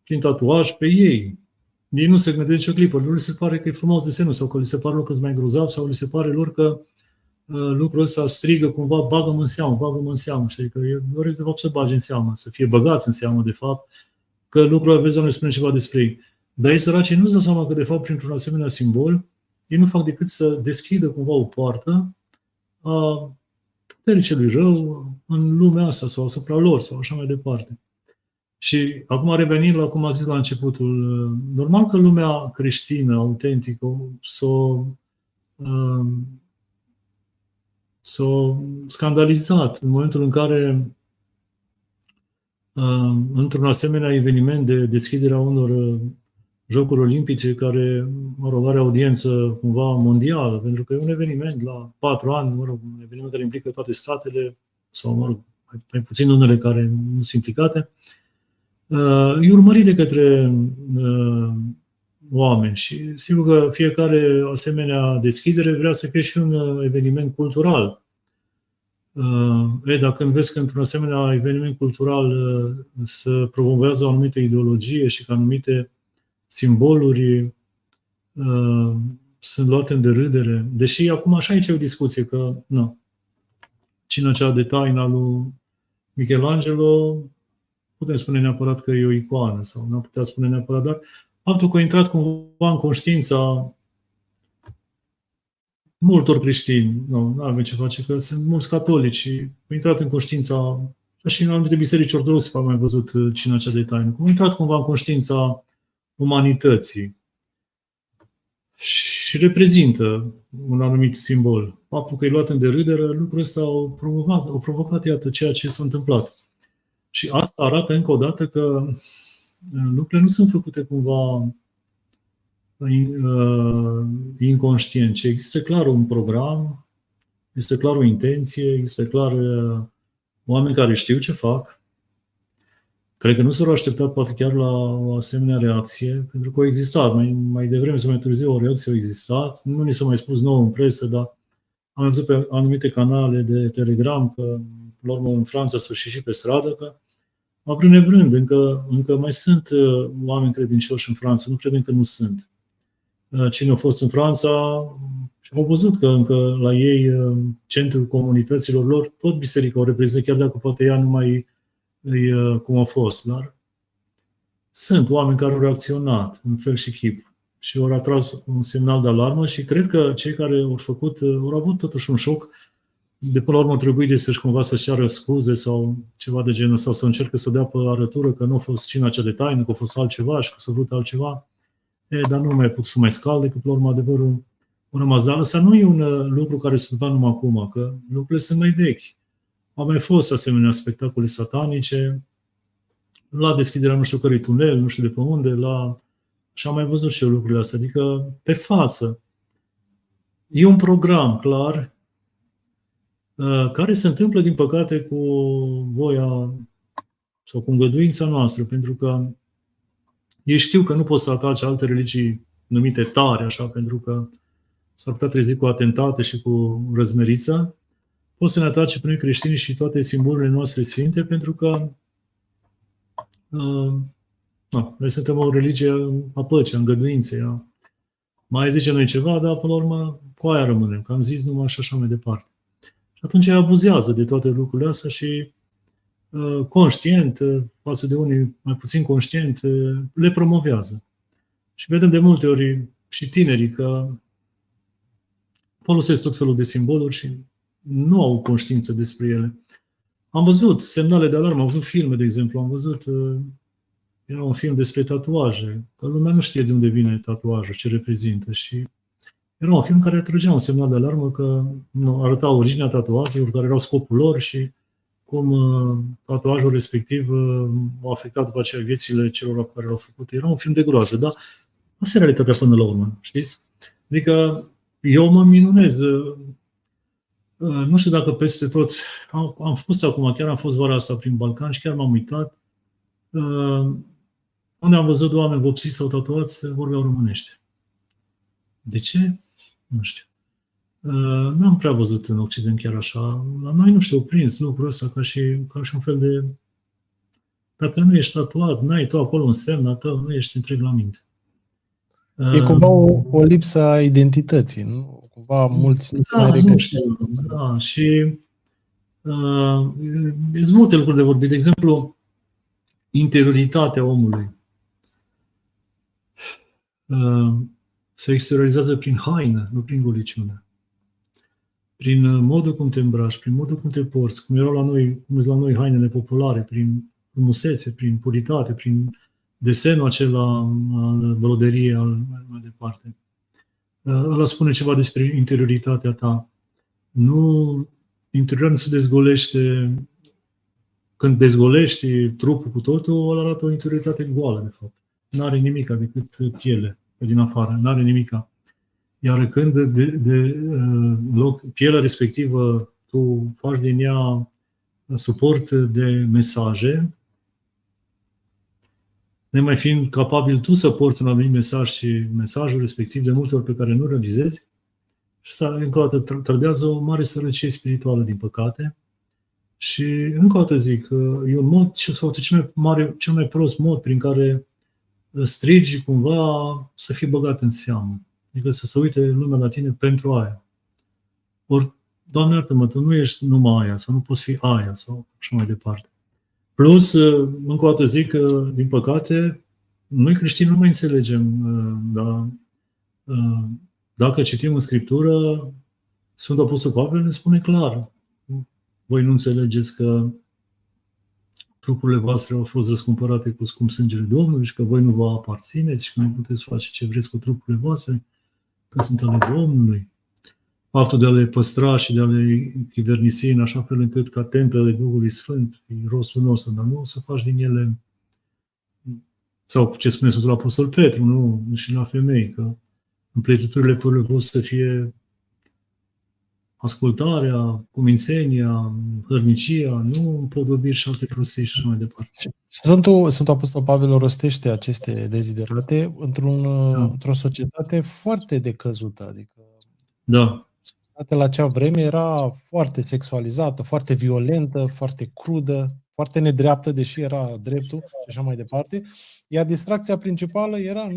prin tatuaj pe ei. Ei nu se gândesc nicio clipă, nu li se pare că e frumos desenul sau că li se pare lucrul mai grozav sau li se pare lor că lucrul ăsta strigă cumva, bagă-mă în seamă. Știi? Că eu doresc de fapt să bagi în seamă, să fie băgați în seamă de fapt, că lucrul vezi, Doamne, spune ceva despre ei. Dar ei săracii nu-și dau seama că de fapt printr-un asemenea simbol ei nu fac decât să deschidă cumva o poartă a puterii celui rău în lumea asta sau asupra lor sau așa mai departe. Și acum revenind la cum a zis la începutul, normal că lumea creștină, autentică, s-a scandalizat în momentul în care într-un asemenea eveniment de deschidere a unor Jocuri Olimpice care, are audiență cumva mondială, pentru că e un eveniment la 4 ani, un eveniment care implică toate statele, sau mai puțin unele care nu sunt implicate, e urmărit de către oameni și sigur că fiecare asemenea deschidere vrea să fie și un eveniment cultural. Dar când vezi că într-un asemenea eveniment cultural se promovează o anumită ideologie și că anumite simboluri sunt luate în derâdere, deși acum așa aici e o discuție că cina cea de taina lui Michelangelo putem spune neapărat că e o icoană sau nu putea spune neapărat, dar faptul că a intrat cumva în conștiința multor creștini, nu avem ce face, că sunt mulți catolici și au intrat în conștiința, și în anumite biserici ortodoxe am mai văzut cina cea de taină, au intrat cumva în conștiința umanității și reprezintă un anumit simbol. Faptul că e luat în derâdere, lucrul ăsta au provocat, iată, ceea ce s-a întâmplat. Și asta arată încă o dată că lucrurile nu sunt făcute cumva inconștient, ci există clar un program, este clar o intenție, există clar oameni care știu ce fac. Cred că nu s-au așteptat poate chiar la o asemenea reacție, pentru că a existat, mai devreme sau mai târziu o reacție a existat. Nu ni s-a mai spus nouă în presă, dar am văzut pe anumite canale de Telegram că, la urmă, în Franța s-a și pe stradă, că avrând nevrând, încă mai sunt oameni credincioși în Franța, nu credem că nu sunt. Cine a fost în Franța și au văzut că încă la ei, centrul comunităților lor, tot biserica o reprezintă, chiar dacă poate ea nu mai cum a fost, dar sunt oameni care au reacționat în fel și chip și au atras un semnal de alarmă și cred că cei care au făcut, au avut totuși un șoc, de până la urmă trebuie să-și cumva să-și ceară scuze sau ceva de genul, sau să încerce să o dea pe arătură că nu a fost cina cea de taină, că a fost altceva și că s-a vrut altceva, dar nu mai putut să mai scalde, că până la urmă adevărul a rămas. Dar ăsta nu e un lucru care se întâmplă numai acum, că lucrurile sunt mai vechi. Au mai fost asemenea spectacole satanice, la deschiderea nu știu cărui tunel, nu știu de pe unde, și am mai văzut și eu lucrurile astea. Adică, pe față, e un program clar care se întâmplă, din păcate, cu voia sau cu îngăduința noastră, pentru că ei știu că nu pot să atace alte religii numite tare, așa, pentru că s-ar putea trezi cu atentate și cu răzmerița. Pot să ne atace pe noi creștini și toate simbolurile noastre sfinte, pentru că noi suntem o religie a păcii, a îngăduinței. Mai zice noi ceva, dar până la urmă cu aia rămânem, că am zis numai și așa mai departe. Și atunci abuzează de toate lucrurile astea și conștient, față de unii mai puțin conștient, le promovează. Și vedem de multe ori și tinerii că folosesc tot felul de simboluri și nu au conștiință despre ele. Am văzut semnale de alarmă, am văzut filme, de exemplu, am văzut, era un film despre tatuaje, că lumea nu știe de unde vine tatuajul, ce reprezintă și era un film care trăgea un semnal de alarmă că nu arăta originea tatuajelor, care erau scopul lor și cum tatuajul respectiv a afectat după aceea viețile celor care l-au făcut. Era un film de groază, dar Asta e realitatea până la urmă, știți? Adică eu mă minunez. Nu știu dacă peste tot. Am fost acum, chiar am fost vara asta prin Balcan și chiar m-am uitat. Unde am văzut oameni vopsiți sau tatuați, vorbeau românește. De ce? Nu știu. N-am prea văzut în Occident chiar așa. La noi, nu știu, prins lucrul ăsta ca și un fel de... Dacă nu ești tatuat, n-ai tu acolo un semn al tău, nu ești întreg la minte. E cumva o lipsă a identității, nu? Cumva mulți nu se mai regăsesc. Da, și sunt multe lucruri de vorbit. De exemplu, interioritatea omului se exteriorizează prin haină, nu prin goliciune. Prin modul cum te îmbraci, prin modul cum te porți, cum erau la noi, cum sunt la noi hainele populare, prin frumusețe, prin puritate, prin desenul acela al broderiei, mai departe. Ăla spune ceva despre interioritatea ta. Interiorul nu se dezgolește. Când dezgolești trupul cu totul, ăla arată o interioritate goală, de fapt. N-are nimica decât piele pe din afară, n-are nimica. Iar când pielea respectivă tu faci din ea suport de mesaje, nemai fiind capabil tu să porți un anumit mesaj și mesajul respectiv de multe ori pe care nu realizezi, și asta încă o dată trădează o mare sărăcie spirituală, din păcate. Și încă o dată zic, e un mod, sau cel mai prost mod prin care strigi cumva să fii băgat în seamă. Adică să se uite lumea la tine pentru aia. Ori, Doamne iartă-mă, tu nu ești numai aia, sau nu poți fi aia, sau așa mai departe. Plus, încă o dată zic că, din păcate, noi creștini nu mai înțelegem, dar dacă citim în Scriptură, Sfântul Apostol Pavel ne spune clar: voi nu înțelegeți că trupurile voastre au fost răscumpărate cu scump sângele Domnului și că voi nu vă aparțineți și că nu puteți face ce vreți cu trupurile voastre, că sunt ale Domnului. Faptul de a le păstra și de a le chivernisi în așa fel încât ca templele Duhului Sfânt, e rostul nostru, dar nu să faci din ele, sau ce spune Sfântul Apostol Petru, nu și la femei, că împletiturile părului vostru să fie ascultarea, cumințenia, hărnicia, nu împodobiri și alte prostii și așa mai departe. Sfântul Apostol Pavel rostește aceste deziderate într-o societate foarte decăzută. Adică societatea la acea vreme era foarte sexualizată, foarte violentă, foarte crudă, foarte nedreaptă, deși era dreptul și așa mai departe. Iar distracția principală era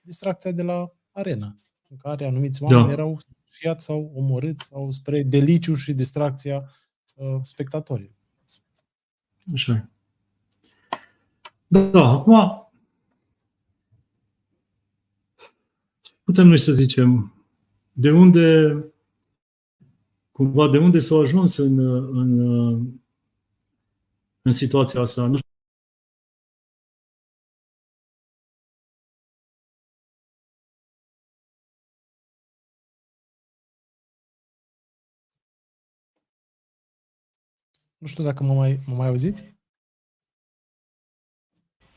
distracția de la arena, în care anumiți oameni erau sfârșiați sau omorâți sau spre deliciu și distracția spectatorilor. Așa e. Da, acum putem noi să zicem de unde s-au ajuns în situația asta. Nu știu dacă mă mai auziți?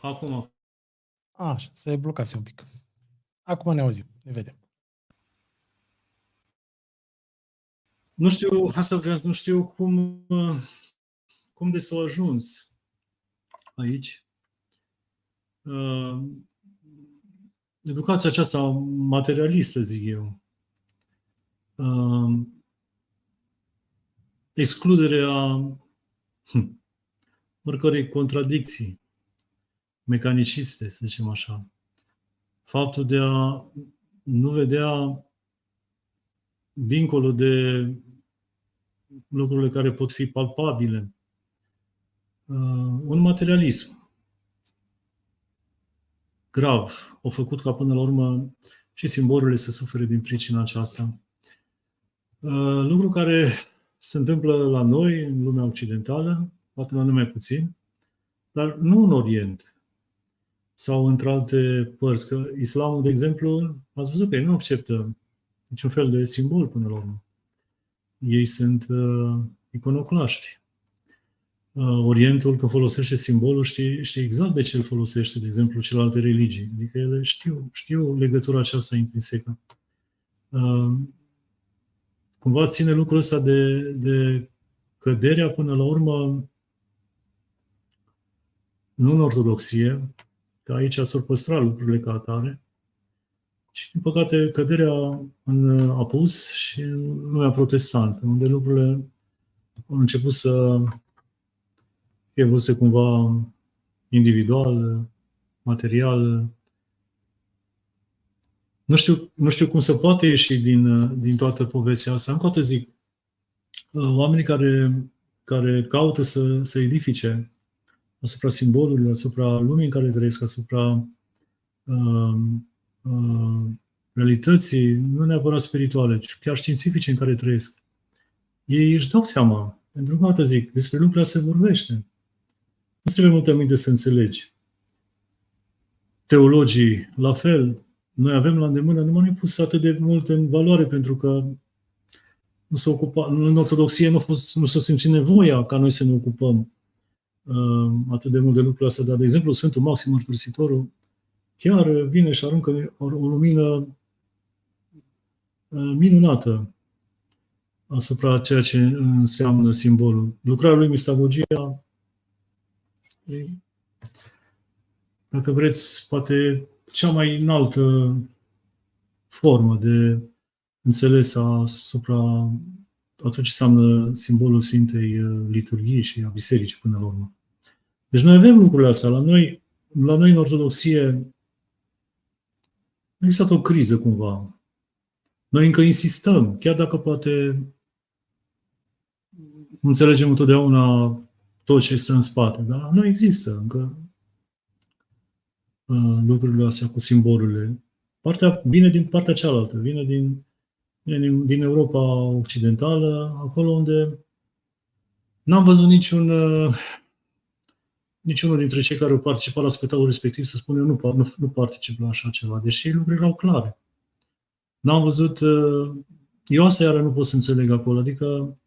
Acum. Așa, se blocase un pic. Acum ne auzim, ne vedem. Nu știu cum de s-au ajuns aici. Educația aceasta materialistă, zic eu. Excluderea oricărei contradicții mecaniciste, să zicem așa. Faptul de a nu vedea dincolo de lucrurile care pot fi palpabile. Un materialism grav a făcut ca până la urmă și simbolurile să sufere din pricina aceasta. Lucru care se întâmplă la noi, în lumea occidentală, poate la noi mai puțin, dar nu în Orient sau într-alte părți. Că islamul, de exemplu, ați văzut că ei nu acceptă niciun fel de simbol până la urmă. Ei sunt iconoclaști. Orientul, când folosește simbolul, știe exact de ce îl folosește, de exemplu, celelalte religii. Adică ele știu legătura aceasta intrinsecă. Cumva ține lucrul ăsta de căderea, până la urmă, nu în ortodoxie, că aici s-ar păstra lucrurile ca atare, și, din păcate, căderea în apus și în lumea protestantă, unde lucrurile au început să fie văzute cumva individual, material. Nu știu cum se poate ieși din toată povestea asta. Încă o dată zic, oamenii care caută să edifice asupra simbolului, asupra lumii în care trăiesc, asupra realității, nu neapărat spirituale, ci chiar științifice în care trăiesc, ei își dau seama. Pentru că, atât zic, despre lucrurile se vorbește. Nu trebuie multă minte să înțelegi. Teologii, la fel, noi avem la îndemână, nu m-am pus atât de mult în valoare, pentru că în ortodoxie nu s-a simțit nevoia ca noi să ne ocupăm atât de mult de lucrurile astea. Dar, de exemplu, Sfântul Maxim Mărturisitorul chiar vine și aruncă o lumină minunată asupra ceea ce înseamnă simbolul. Lucrarea lui Mistagogia, dacă vreți, poate cea mai înaltă formă de înțeles asupra a tot ce înseamnă simbolul Sfintei Liturghii și a Bisericii până la urmă. Deci noi avem lucrurile astea. La noi în ortodoxie a existat o criză cumva. Noi încă insistăm, chiar dacă poate nu înțelegem întotdeauna tot ce stă în spate, dar nu există încă lucrurile astea cu simbolurile. Vine din partea cealaltă, vine din Europa Occidentală, acolo unde n-am văzut niciunul dintre cei care au participat la spectacolul respectiv să spună nu particip la așa ceva, deși lucrurile erau clare. N-am văzut. Eu asta iară nu pot să înțeleg acolo, adică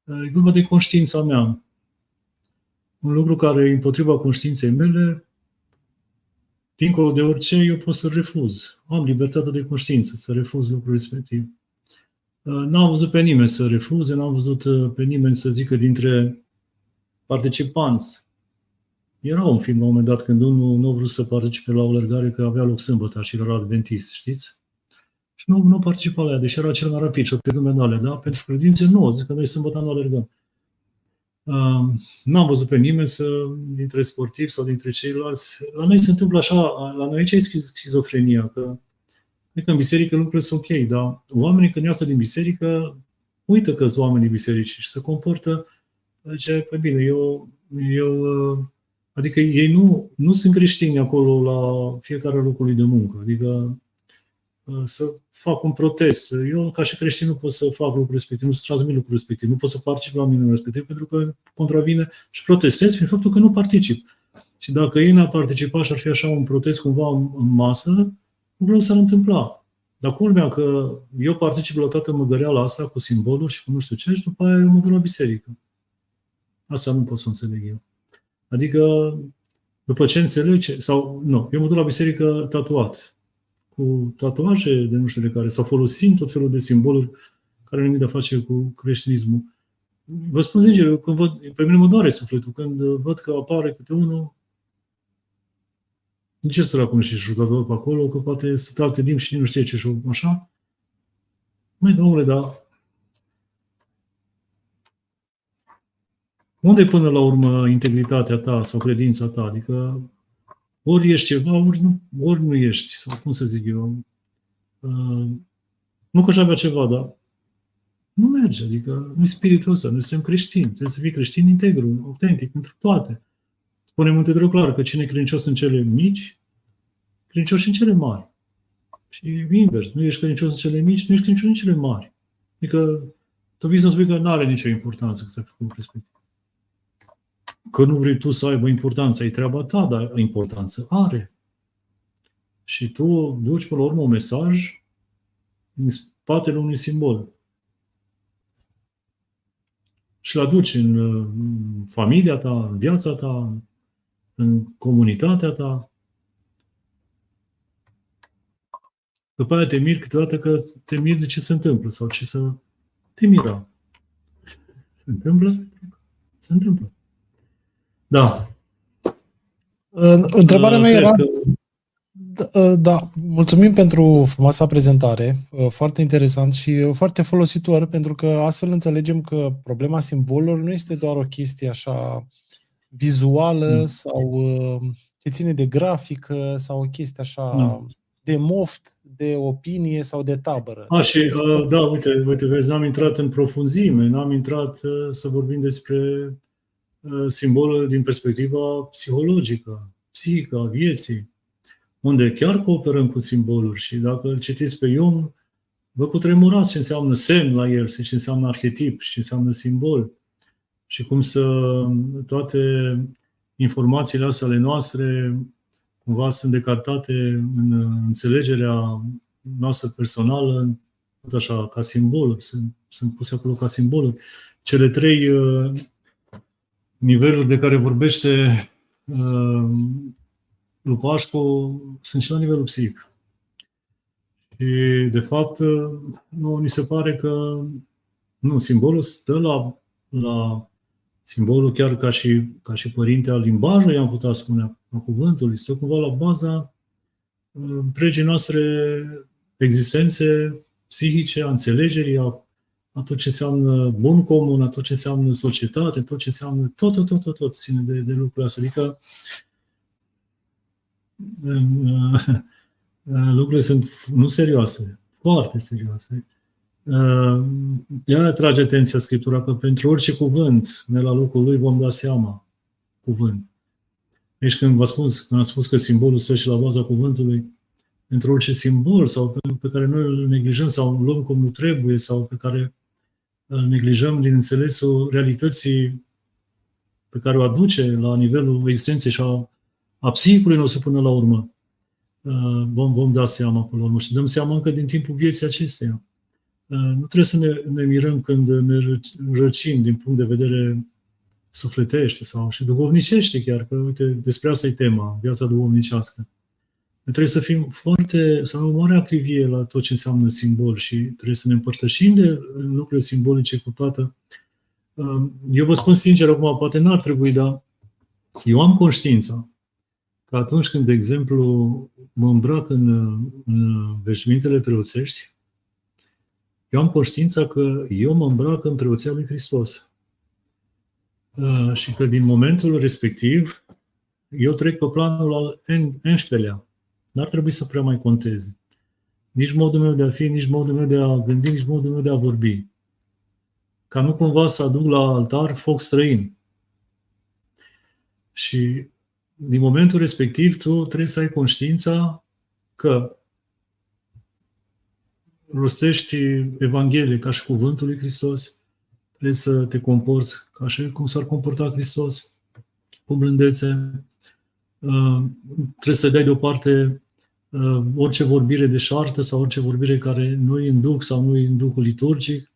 e vorba de conștiința mea. Un lucru care e împotriva conștiinței mele, dincolo de orice, eu pot să refuz. Am libertatea de conștiință să refuz lucrul respectiv. N-am văzut pe nimeni să refuze, n-am văzut pe nimeni să zică dintre participanți. Era un film la un moment dat când unul nu a vrut să participe la o alergare că avea loc sâmbătă și era adventist, știți? Și nu participa la ea, deși era cel mai rapid și o pierdut medale, da? Pentru credințe nu, zic că noi sâmbătă nu alergăm. N-am văzut pe nimeni dintre sportivi sau dintre ceilalți. La noi se întâmplă așa, la noi aici e schizofrenia, că în biserică lucrurile sunt ok, dar oamenii când iasă din biserică, uită că sunt oamenii bisericii și se comportă, zice, păi bine, adică ei nu sunt creștini acolo la fiecare locului de muncă, adică să fac un protest. Eu, ca și creștin, nu pot să fac lucrul respectiv, nu să transmit lucrul respectiv, nu pot să particip la minunul respectiv, pentru că contravine și protestez prin faptul că nu particip. Și dacă ei n-ar participa și ar fi așa un protest cumva în masă, nu s-ar întâmpla. Dar culmea că eu particip la toată măgăreala asta cu simboluri și cu nu știu ce și după aia eu mă duc la biserică. Asta nu pot să înțeleg eu. Adică, după ce înțelege, sau nu, eu mă duc la biserică tatuat, cu tatuaje de nu știu de care, sau folosind tot felul de simboluri care nu au de a face cu creștinismul. Vă spun sincer, pe mine mă doare sufletul când văd că apare câte unul. De ce săracul nu știe tatuat pe acolo, că poate sunt alte limbi și nu știe ce și așa? Măi, domnule, dar unde până la urmă integritatea ta sau credința ta? Adică ori ești ceva, ori nu ești. Sau cum să zic eu? Nu că aș avea ceva, dar nu merge. Adică nu e spiritul ăsta. Noi suntem creștini. Trebuie să fii creștin integru, autentic, pentru toate. Spune Munte clar că cine e credincios în cele mici, credincios și în cele mari. Și invers. Nu ești credincios în cele mici, nu ești credincios în cele mari. Adică tu vii să spui că nu are nicio importanță că ți-ai făcut respectiv. Că nu vrei tu să aibă importanță, e treaba ta, dar importanță are. Și tu duci până la urmă un mesaj în spatele unui simbol. și-l aduci în familia ta, în viața ta, în comunitatea ta. După aia te miri câteodată că te miri de ce se întâmplă sau ce să te mira. Se întâmplă? Se întâmplă. Da. Întrebarea mea era... Da, mulțumim pentru frumoasa prezentare, foarte interesant și foarte folositor, pentru că astfel înțelegem că problema simbolurilor nu este doar o chestie așa vizuală sau ce ține de grafică sau o chestie așa de moft, de opinie sau de tabără. Da, uite, vezi, n-am intrat în profunzime, n-am intrat să vorbim despre simbolul din perspectiva psihologică, psihică, a vieții, unde chiar cooperăm cu simboluri și dacă îl citiți pe Jung, vă cutremurați ce înseamnă semn la el, ce înseamnă arhetip, ce înseamnă simbol și cum toate informațiile astea ale noastre cumva sunt decartate în înțelegerea noastră personală, tot așa, ca simboluri, sunt puse acolo ca simboluri. Cele 3 niveluri de care vorbește lui Pașcu sunt și la nivelul psihic. Și, de fapt, nu, ni se pare că simbolul stă la simbolul chiar ca și părinte al limbajului, am putea spune, a cuvântului, stă cumva la baza întregii noastre existențe psihice, a înțelegerii, a tot ce înseamnă bun comun, a tot ce înseamnă societate, tot ce înseamnă tot ține de lucrurile astea. Adică lucrurile sunt nu serioase, foarte serioase. Ea trage atenția Scriptura că pentru orice cuvânt, ne la locul lui vom da seama cuvânt. Deci când am spus că simbolul stă și la baza cuvântului, pentru orice simbol sau pe care noi îl neglijăm sau îl luăm cum nu trebuie sau pe care îl neglijăm din înțelesul realității pe care o aduce la nivelul existenței și a psihicului nostru până la urmă, vom da seama până la urmă și dăm seama încă din timpul vieții acesteia. Nu trebuie să ne mirăm când ne răcim din punct de vedere sufletește sau și duhovnicește chiar, că uite, despre asta e tema, viața duhovnicească. Trebuie să fim să avem o mare acrivie la tot ce înseamnă simbol și trebuie să ne împărtășim de lucrurile simbolice cu toată. Eu vă spun sincer, acum poate n-ar trebui, dar eu am conștiința că atunci când, de exemplu, mă îmbrac în veșmintele preoțești, eu am conștiința că eu mă îmbrac în preoția lui Hristos. Și că din momentul respectiv, eu trec pe planul al enștelea. N-ar trebui să prea mai conteze. Nici modul meu de a fi, nici modul meu de a gândi, nici modul meu de a vorbi. Ca nu cumva să aduc la altar foc străin. Și din momentul respectiv, tu trebuie să ai conștiința că rostești Evanghelie ca și cuvântul lui Hristos, trebuie să te comporți ca și cum s-ar comporta Hristos, cu blândețe. Trebuie să dai deoparte orice vorbire deșartă sau orice vorbire care nu e în duh sau nu e în duhul liturgic.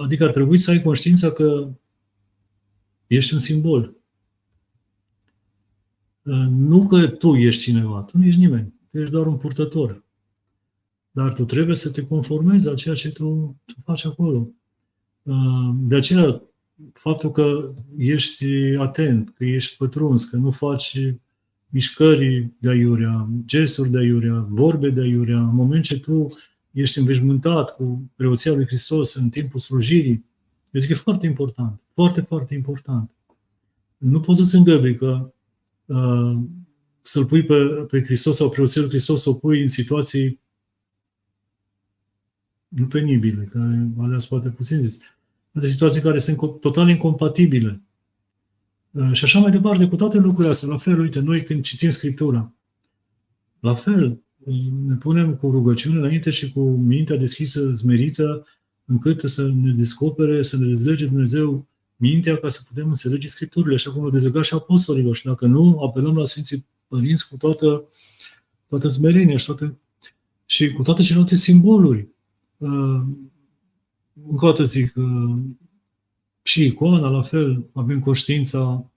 Adică ar trebui să ai conștiința că ești un simbol. Nu că tu ești cineva, tu nu ești nimeni, tu ești doar un purtător. Dar tu trebuie să te conformezi la ceea ce tu faci acolo. De aceea, faptul că ești atent, că ești pătruns, că nu faci mișcări de aiurea, gesturi de aiurea, vorbe de aiurea, în moment ce tu ești înveșmântat cu preoția lui Hristos în timpul slujirii, eu zic că e foarte important, foarte, foarte important. Nu poți să-ți îngădui că să-L pui pe Hristos sau preoția lui Hristos să o pui în situații nu penibile, care alea poate puțin zis, în situații care sunt total incompatibile. Și așa mai departe, cu toate lucrurile astea. La fel, uite, noi când citim Scriptura, la fel, ne punem cu rugăciune înainte și cu mintea deschisă, smerită, încât să ne descopere, să ne dezlege Dumnezeu mintea ca să putem înțelege Scripturile, așa cum o dezlega și apostolilor. Și dacă nu, apelăm la Sfinții Părinți cu toată smerenia și cu toate celelalte simboluri. Încă o dată zic, Și icoana, la fel, avem conștiința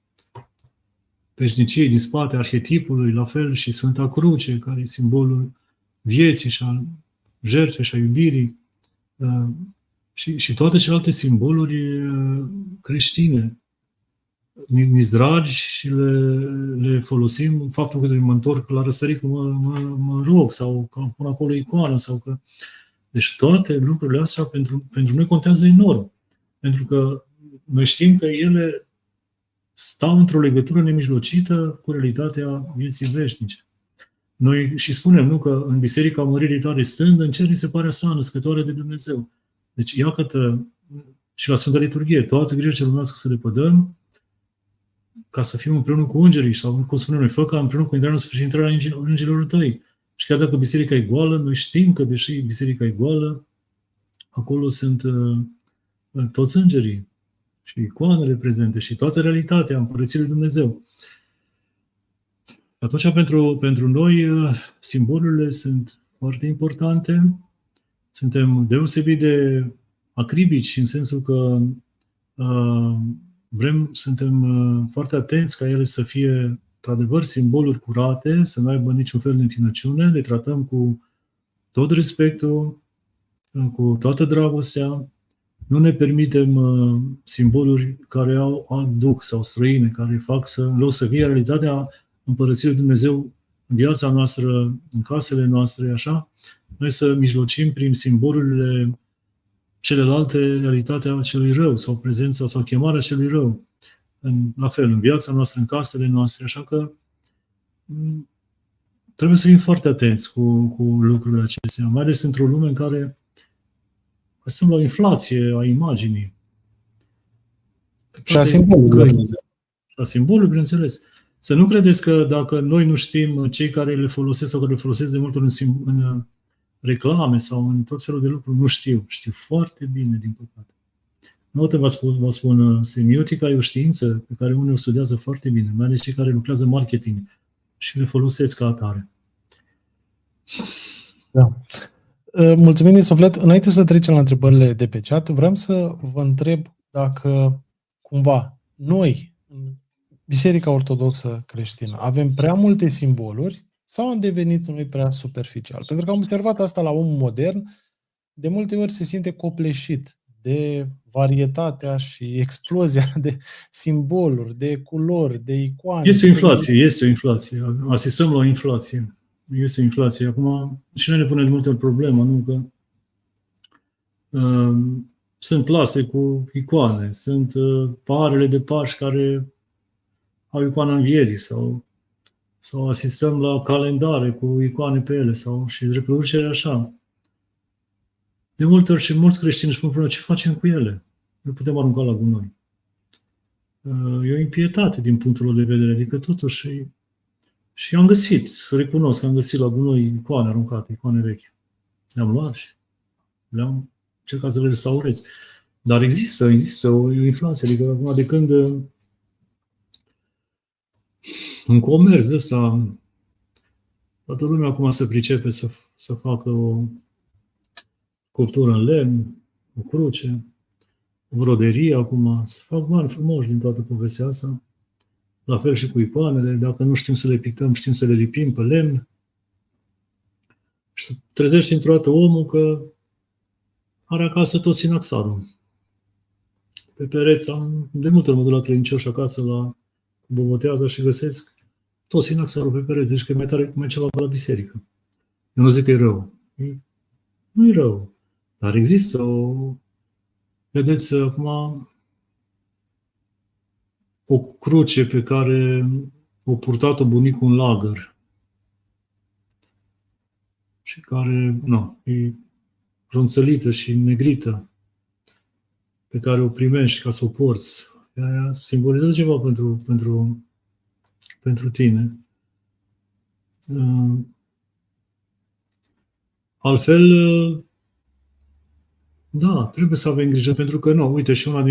veșniciei din spate, arhetipului, la fel și Sfânta Cruce, care e simbolul vieții și al jertfei și a iubirii, și toate celelalte simboluri creștine. Mi-s dragi și le folosim. Faptul că mă întorc la răsărit, mă rog, sau că pun acolo icoană, sau că... Deci toate lucrurile astea pentru noi contează enorm. Pentru că noi știm că ele stau într-o legătură nemijlocită cu realitatea vieții veșnice. Noi și spunem, nu, că în Biserica Măririi Tale stând, în cer ni se pare sa născătoare de Dumnezeu. Deci, iată, și la Sfânta Liturghie, toate grijile ce urmează să le pădăm, ca să fim împreună cu îngerii, sau, cum spunem noi, fă ca împreună cu intrarea noastră și intrarea îngerilor tăi. Și chiar dacă biserica e goală, noi știm că, deși biserica e goală, acolo sunt toți îngerii și icoanele prezente și toată realitatea Împărăției lui Dumnezeu. Atunci, pentru noi, simbolurile sunt foarte importante. Suntem deosebit de acribici în sensul că suntem foarte atenți ca ele să fie, într-adevăr, simboluri curate, să nu aibă niciun fel de întinăciune, le tratăm cu tot respectul, cu toată dragostea. Nu ne permitem simboluri care au alt duh sau străine, care fac în loc să fie realitatea Împărăției lui Dumnezeu în viața noastră, în casele noastre, așa, noi să mijlocim prin simbolurile celelalte realitatea celui rău sau prezența sau chemarea celui rău. La fel, în viața noastră, în casele noastre, așa că trebuie să fim foarte atenți cu lucrurile acestea, mai ales într-o lume în care suntem la o inflație a imaginii. Și a simbolului. Și a simbolului, bineînțeles. Să nu credeți că dacă noi nu știm, cei care le folosesc sau care le folosesc de multe ori în reclame sau în tot felul de lucruri, nu știu. Știu foarte bine, din păcate. Nu vă spun, semiotica e o știință pe care unii o studiază foarte bine, mai ales cei care lucrează marketing și le folosesc ca atare. Da. Mulțumim din suflet. Înainte să trecem la întrebările de pe chat, vreau să vă întreb dacă cumva noi, în Biserica Ortodoxă Creștină, avem prea multe simboluri sau am devenit noi prea superficial? Pentru că am observat asta la omul modern, de multe ori se simte copleșit de varietatea și explozia de simboluri, de culori, de icoane. Este o inflație. Asistăm la o inflație. Este o inflație. Acum, și noi ne punem de multe ori problema, nu? Că sunt plase cu icoane, sunt parele de Paști care au icoana învierii sau asistăm la calendare cu icoane pe ele și reproducere așa. De multe ori și mulți creștini își pun problema, ce facem cu ele? Nu putem arunca la gunoi. E o impietate din punctul lor de vedere, adică totuși și am găsit, să recunosc că am găsit la gunoi icoane aruncate, icoane vechi. Le-am luat și le-am încercat să le restaurez. Dar există o inflație, adică acum de când în comerț ăsta toată lumea acum se pricepe să facă o sculptură în lemn, o cruce, o broderie acum, să fac bani frumoși din toată povestea asta. La fel și cu icoanele, dacă nu știm să le pictăm, știm să le lipim pe lemn. Și să trezești într-o dată omul că are acasă tot sinaxarul. Pe pereți, de multe ori mă duc la credincioși acasă, la bobotează și găsesc tot sinaxarul pe pereți. Deci că e mai tare mai ceva la biserică. Eu nu zic că e rău. Nu e rău. Dar există vedeți, acum, o cruce pe care o purtat-o bunicul în lagăr și care, e ronțălită și negrită, pe care o primești ca să o porți. Ea simbolizează ceva pentru tine. Altfel, da, trebuie să avem grijă, pentru că uite, și una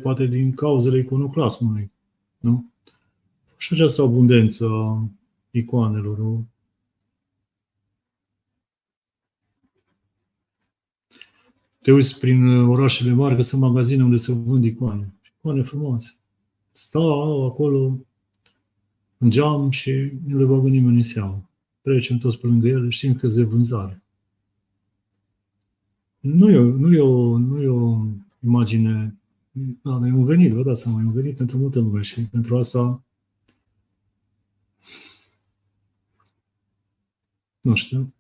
poate din cauzele iconoclasmului, nu? Și această abundență a icoanelor. te uiți prin orașele mari că sunt magazine unde se vând icoane. Icoane frumoase. Stau acolo în geam și nu le bagă nimeni în seamă. Trecem toți pe lângă ele, știm că de vânzare. Nu e o imagine. Da, e un venit, vă dați seama, e un venit pentru multă lume și pentru asta nu știu.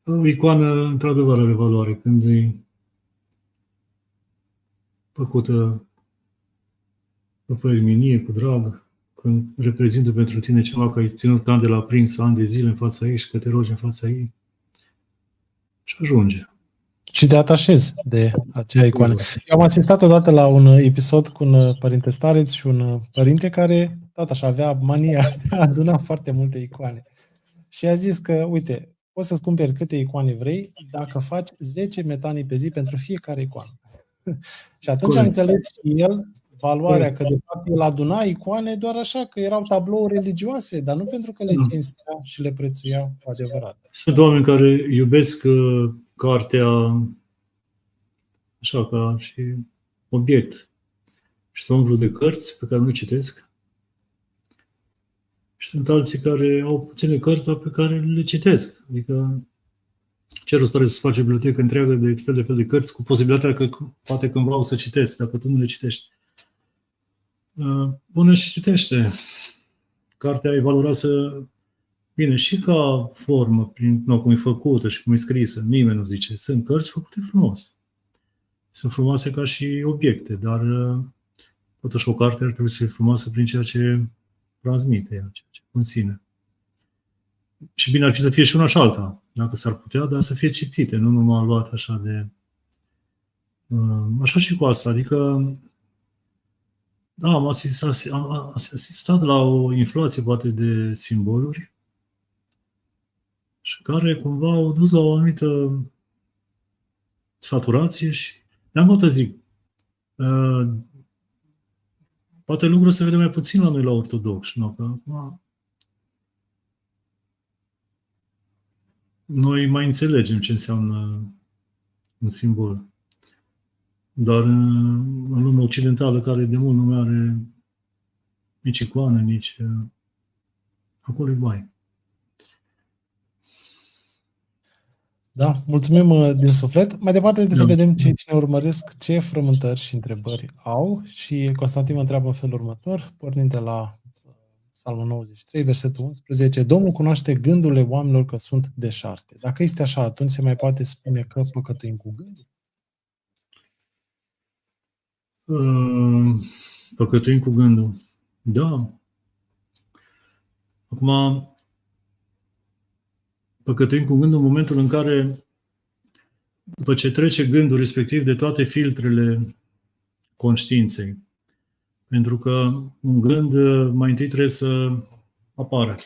O icoană, într-adevăr, are valoare când e făcută după erminie, cu drag, când reprezintă pentru tine ceva că ai ținut candela aprinsă ani de zile în fața ei și că te rogi în fața ei și ajunge. Și te atașezi de acea icoană. Eu am asistat odată la un episod cu un părinte stareț și un părinte care tot așa avea mania de a aduna foarte multe icoane. Și a zis că, uite, poți să-ți cumperi câte icoane vrei dacă faci 10 metanii pe zi pentru fiecare icoană. Și atunci am înțeles și el valoarea, că de fapt el aduna icoane doar așa, că erau tablouri religioase, dar nu pentru că le cinstea și le prețuia cu adevărat. Sunt oameni care iubesc cartea așa ca și obiect și să umplu de cărți pe care nu citesc. Și sunt alții care au puține cărți, dar pe care le citesc. Adică cerul stare să face bibliotecă întreagă de fel de cărți, cu posibilitatea că poate cândva o să citesc, dacă tu nu le citești. Până și citește. Cartea e valoroasă bine și ca formă, cum e făcută și cum e scrisă. Nimeni nu zice. Sunt cărți făcute frumos. Sunt frumoase ca și obiecte, dar totuși o carte ar trebui să fie frumoasă prin ceea ce transmite ea, ceea ce conține. Și bine ar fi să fie și una și alta, dacă s-ar putea, dar să fie citite, nu numai luat așa de... Așa și cu asta, adică da, am asistat la o inflație poate de simboluri și care cumva au dus la o anumită saturație și de-am găsit zic, poate lucrul se vede mai puțin la noi la ortodoxi, nu? Că noi mai înțelegem ce înseamnă un simbol. Dar în lumea occidentală, care de mult nu mai are nici icoană, nici... acolo e bai. Da, mulțumim din suflet. Mai departe să vedem cei ce ne urmăresc, ce frământări și întrebări au. Și Constantin mă întreabă în felul următor, pornind de la Psalmul 93, versetul 11. Domnul cunoaște gândurile oamenilor că sunt deșarte. Dacă este așa, atunci se mai poate spune că păcătuim cu gândul? Păcătuim cu gândul. Da. Acum, păcătuim cu gândul în momentul în care, după ce trece gândul respectiv de toate filtrele conștiinței, pentru că un gând mai întâi trebuie să apară,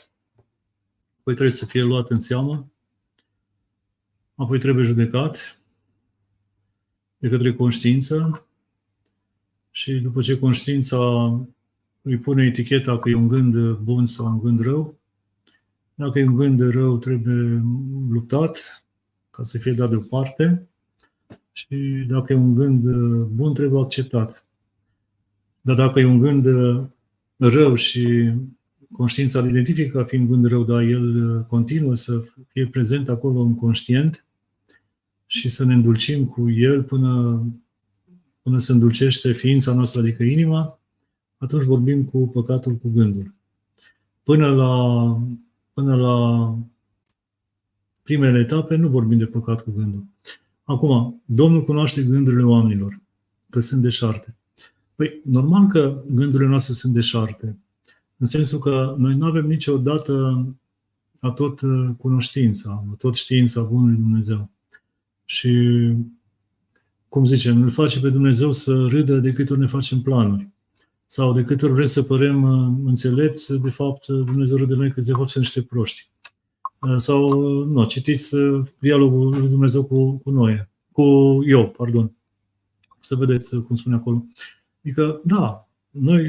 apoi trebuie să fie luat în seamă, apoi trebuie judecat de către conștiință și după ce conștiința îi pune eticheta că e un gând bun sau un gând rău, dacă e un gând rău, trebuie luptat ca să fie dat deoparte și dacă e un gând bun, trebuie acceptat. Dar dacă e un gând rău și conștiința îl identifică ca fiind gând rău, dar el continuă să fie prezent acolo în conștient și să ne îndulcim cu el până se îndulcește ființa noastră, adică inima, atunci vorbim cu păcatul cu gândul. Până la primele etape nu vorbim de păcat cu gândul. Acum, Domnul cunoaște gândurile oamenilor, că sunt deșarte. Păi, normal că gândurile noastre sunt deșarte, în sensul că noi nu avem niciodată tot cunoștința, tot știința Bunului Dumnezeu. Și, cum zicem, îl face pe Dumnezeu să râdă de câte ori ne facem planuri. Sau de câte ori vrem să părem înțelepți, de fapt, Dumnezeu râde de noi că de fapt sunt niște proști. Sau, nu, citiți dialogul lui Dumnezeu cu Iov, pardon. Să vedeți cum spune acolo. Adică, da,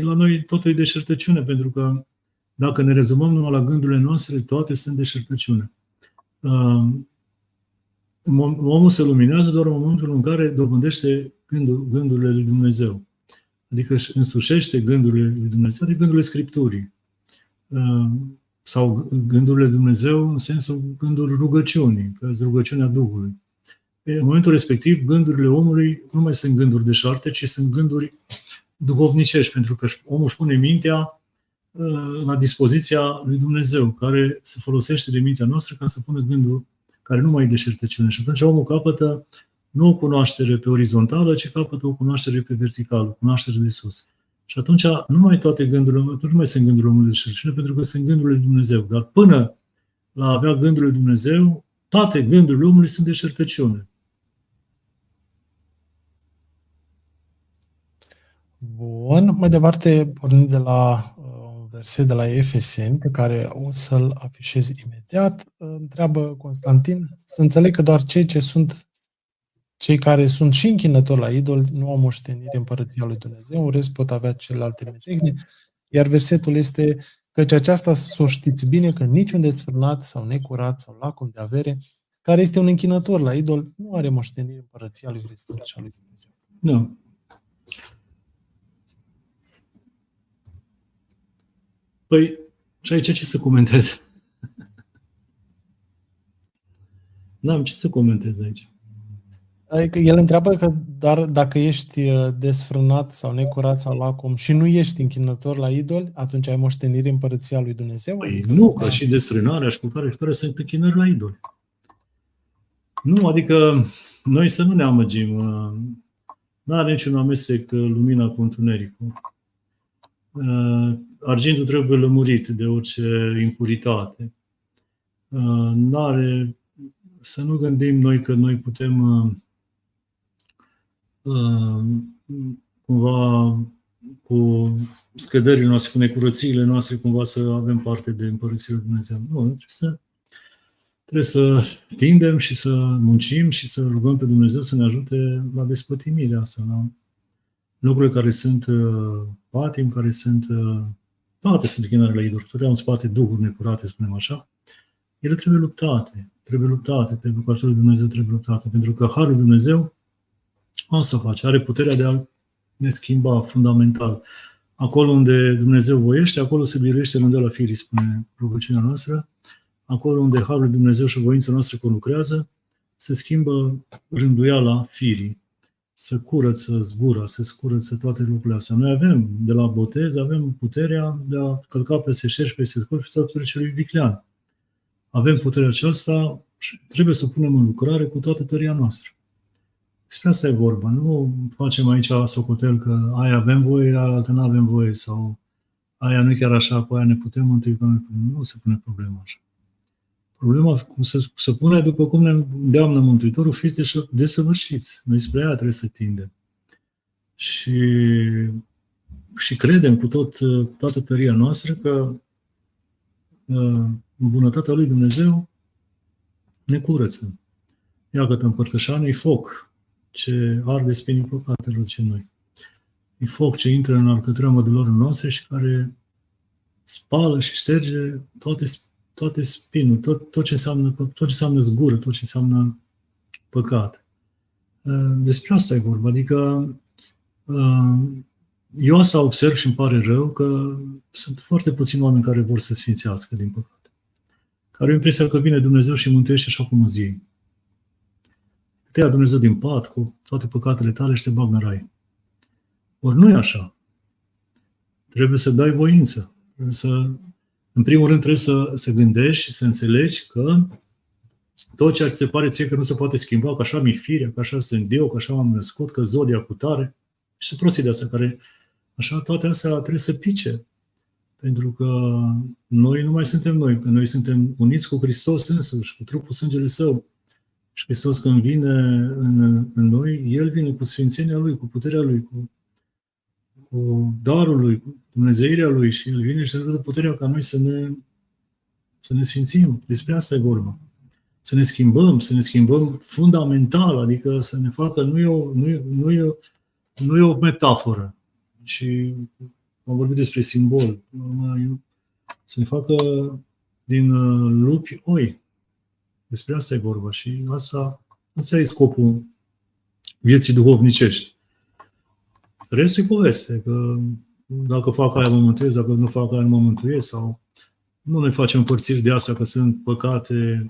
la noi totul e deșertăciune, pentru că dacă ne rezumăm numai la gândurile noastre, toate sunt deșertăciune. omul se luminează doar în momentul în care dobândește gândurile lui Dumnezeu. Adică își însușește gândurile lui Dumnezeu, adică gândurile Scripturii. Sau gândurile lui Dumnezeu în sensul gândul rugăciunii, că este rugăciunea Duhului. În momentul respectiv, gândurile omului nu mai sunt gânduri deșarte, ci sunt gânduri duhovnicești, pentru că omul își pune mintea la dispoziția lui Dumnezeu, care se folosește de mintea noastră ca să pună gândul care nu mai e deșertăciune. Și atunci omul capătă nu o cunoaștere pe orizontală, ci capătă o cunoaștere pe verticală, o cunoaștere de sus. Și atunci nu mai toate gândurile, nu mai sunt gândurile omului deșertăciune, pentru că sunt gândurile lui Dumnezeu. Dar până la a avea gândurile lui Dumnezeu, toate gândurile omului sunt deșertăciune. Bun, mai departe, pornind de la un verset de la Efeseni, pe care o să-l afișez imediat, întreabă Constantin, să înțeleg că doar cei care sunt și închinători la idol nu au moștenire împărăția lui Dumnezeu, în rest pot avea celelalte metehne, iar versetul este căci aceasta să o știți bine că niciun desfrânat sau necurat sau lacom de avere, care este un închinător la idol, nu are moștenire împărăția lui Hristos și a lui Dumnezeu. Da. Păi, și aici ce să comentez? N-am ce să comentez aici. Adică el întreabă că dar dacă ești desfrânat sau necurat sau lacom și nu ești închinător la idol, atunci ai moștenire împărăția lui Dumnezeu? Păi Adică nu, că și desfrânarea și culcarea și fără sunt închinări la idol. Nu, adică noi să nu ne amăgim. Nu are niciun amestec lumina cu întunericul. Argintul trebuie lămurit de orice impuritate. N-are, să nu gândim noi că noi putem cumva cu scăderile noastre, cu necurățiile noastre, cumva să avem parte de Împărăția lui Dumnezeu. Nu, trebuie să tindem și să muncim și să rugăm pe Dumnezeu să ne ajute la despătimirea asta, la lucrurile care sunt patim, care sunt toate sunt închinare la idol, toate au în spate duhuri necurate, spunem așa. Ele trebuie luptate, pentru că Harul lui Dumnezeu trebuie luptate, pentru că Harul lui Dumnezeu asta face, are puterea de a ne schimba fundamental. Acolo unde Dumnezeu voiește, acolo se biruiește rânduiala firii, spune rugăciunea noastră. Acolo unde Harul lui Dumnezeu și voința noastră conlucrează, se schimbă rânduiala firii. Să curăță zgura, să curăță toate lucrurile astea. Noi avem, de la botez, avem puterea de a călca peste șerpi, peste scurpi și toate celui viclean. Avem puterea aceasta și trebuie să o punem în lucrare cu toată tăria noastră. Despre asta e vorba. Nu facem aici socotel că aia avem voie, aia altă nu avem voie, sau aia nu e chiar așa, cu aia ne putem mântui, că nu se pune problema așa. Problema se pune după cum ne îndeamnă Mântuitorul, fiți desăvârșiți. Noi spre aia trebuie să tindem. Și credem cu toată tăria noastră că bunătatea lui Dumnezeu ne curăță. Iată, împărtășania e foc ce arde spinii păcatelor, zice noi. E foc ce intră în alcătuirea mădularului noastre și care spală și șterge toate spinul, tot ce înseamnă zgură, tot ce înseamnă păcat. Despre asta e vorba. Adică eu asta observ și îmi pare rău că sunt foarte puțini oameni care vor să sfințească, din păcate. Care au impresia că vine Dumnezeu și mântuiește așa cum îți iei. Te ia Dumnezeu din pat cu toate păcatele tale și te bagă în rai. Ori nu e așa. Trebuie să dai voință. În primul rând trebuie să gândești și să înțelegi că tot ceea ce se pare ție că nu se poate schimba, că așa mi-e firea, că așa sunt eu, că așa m-am născut, că zodia cu tare, și prostii de astea care, așa, toate astea trebuie să pice. Pentru că noi nu mai suntem noi, că noi suntem uniți cu Hristos însuși, cu trupul sângele Său. Și Hristos când vine în noi, El vine cu sfințenia Lui, cu puterea Lui, cu darul Lui, cu dumnezeirea Lui și El vine și ne dă puterea ca noi să ne sfințim. Despre asta e vorba. Să ne schimbăm fundamental, adică să ne facă, nu e o metaforă, ci am vorbit despre simbol, să ne facă din lupi oi. Despre asta e vorba și asta Asta e scopul vieții duhovnicești. Restul e poveste, că dacă fac aia mă mântuiesc, dacă nu fac aia nu mă mântuiesc, sau nu ne facem împărțiri de astea că sunt păcate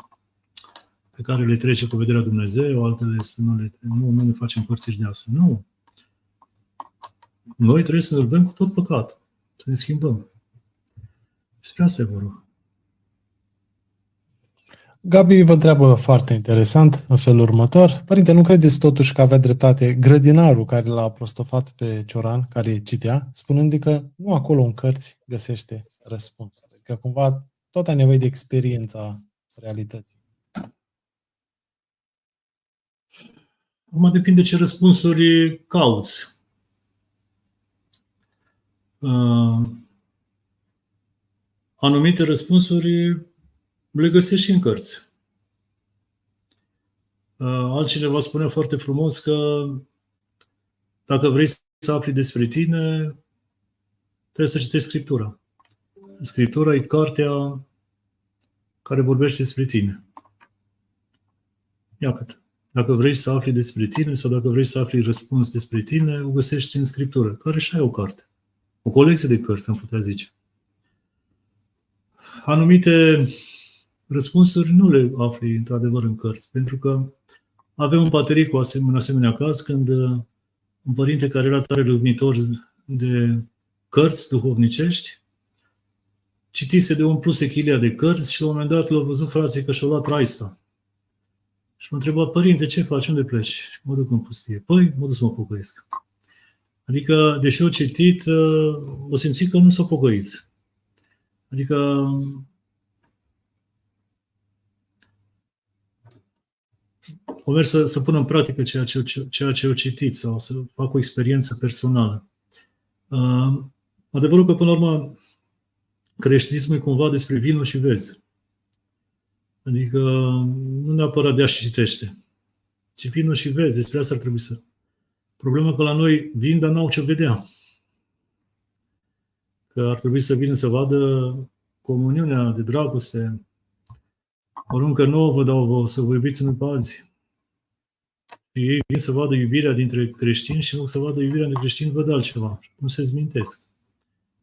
pe care le trece cu vederea Dumnezeu, altele nu ne facem împărțiri de astea. Nu. Noi trebuie să ne rugăm cu tot păcatul, să ne schimbăm. Despre asta e vorba. Gabi vă întreabă foarte interesant în felul următor. Părinte, nu credeți totuși că avea dreptate grădinarul care l-a aprostofat pe Cioran, care citea, spunând că nu acolo în cărți găsește răspunsul. Că cumva tot ai nevoie de experiența realității. Acum depinde ce răspunsuri cauți. Anumite răspunsuri le găsești și în cărți. Altcineva spune foarte frumos că dacă vrei să afli despre tine, trebuie să citești Scriptura. Scriptura e cartea care vorbește despre tine. Iată. Dacă vrei să afli despre tine sau dacă vrei să afli răspuns despre tine, o găsești în Scriptură, care și ai o carte. O colecție de cărți, am putea zice. Anumite răspunsuri nu le afli într-adevăr în cărți, pentru că avem un baterii cu un asemenea caz când un părinte care era tare râvnitor de cărți duhovnicești citise de umpluse chilia de cărți și la un moment dat l-au văzut frații că și-au luat traista. Și m-a întrebat, părinte, ce faci? Unde pleci? Și mă duc în pustie. Păi, mă duc să mă pocăiesc. Adică, deși au citit, o simțit că nu s-a pocăit. Adică, o mers să pună în practică ceea ce au citit sau să facă o experiență personală. Adevărul că, până la urmă, creștinismul e cumva despre vino și vezi. Adică nu neapărat de a și citește, ci vino și vezi, despre asta ar trebui să... Problema că la noi vin, dar n-au ce vedea. Că ar trebui să vină să vadă comuniunea de dragoste. Poruncă nouă vă dau vouă, să vă iubiți unul pe alții. Ei vin să vadă iubirea dintre creștini și nu să vadă iubirea dintre creștini, văd altceva. Nu se zmintesc.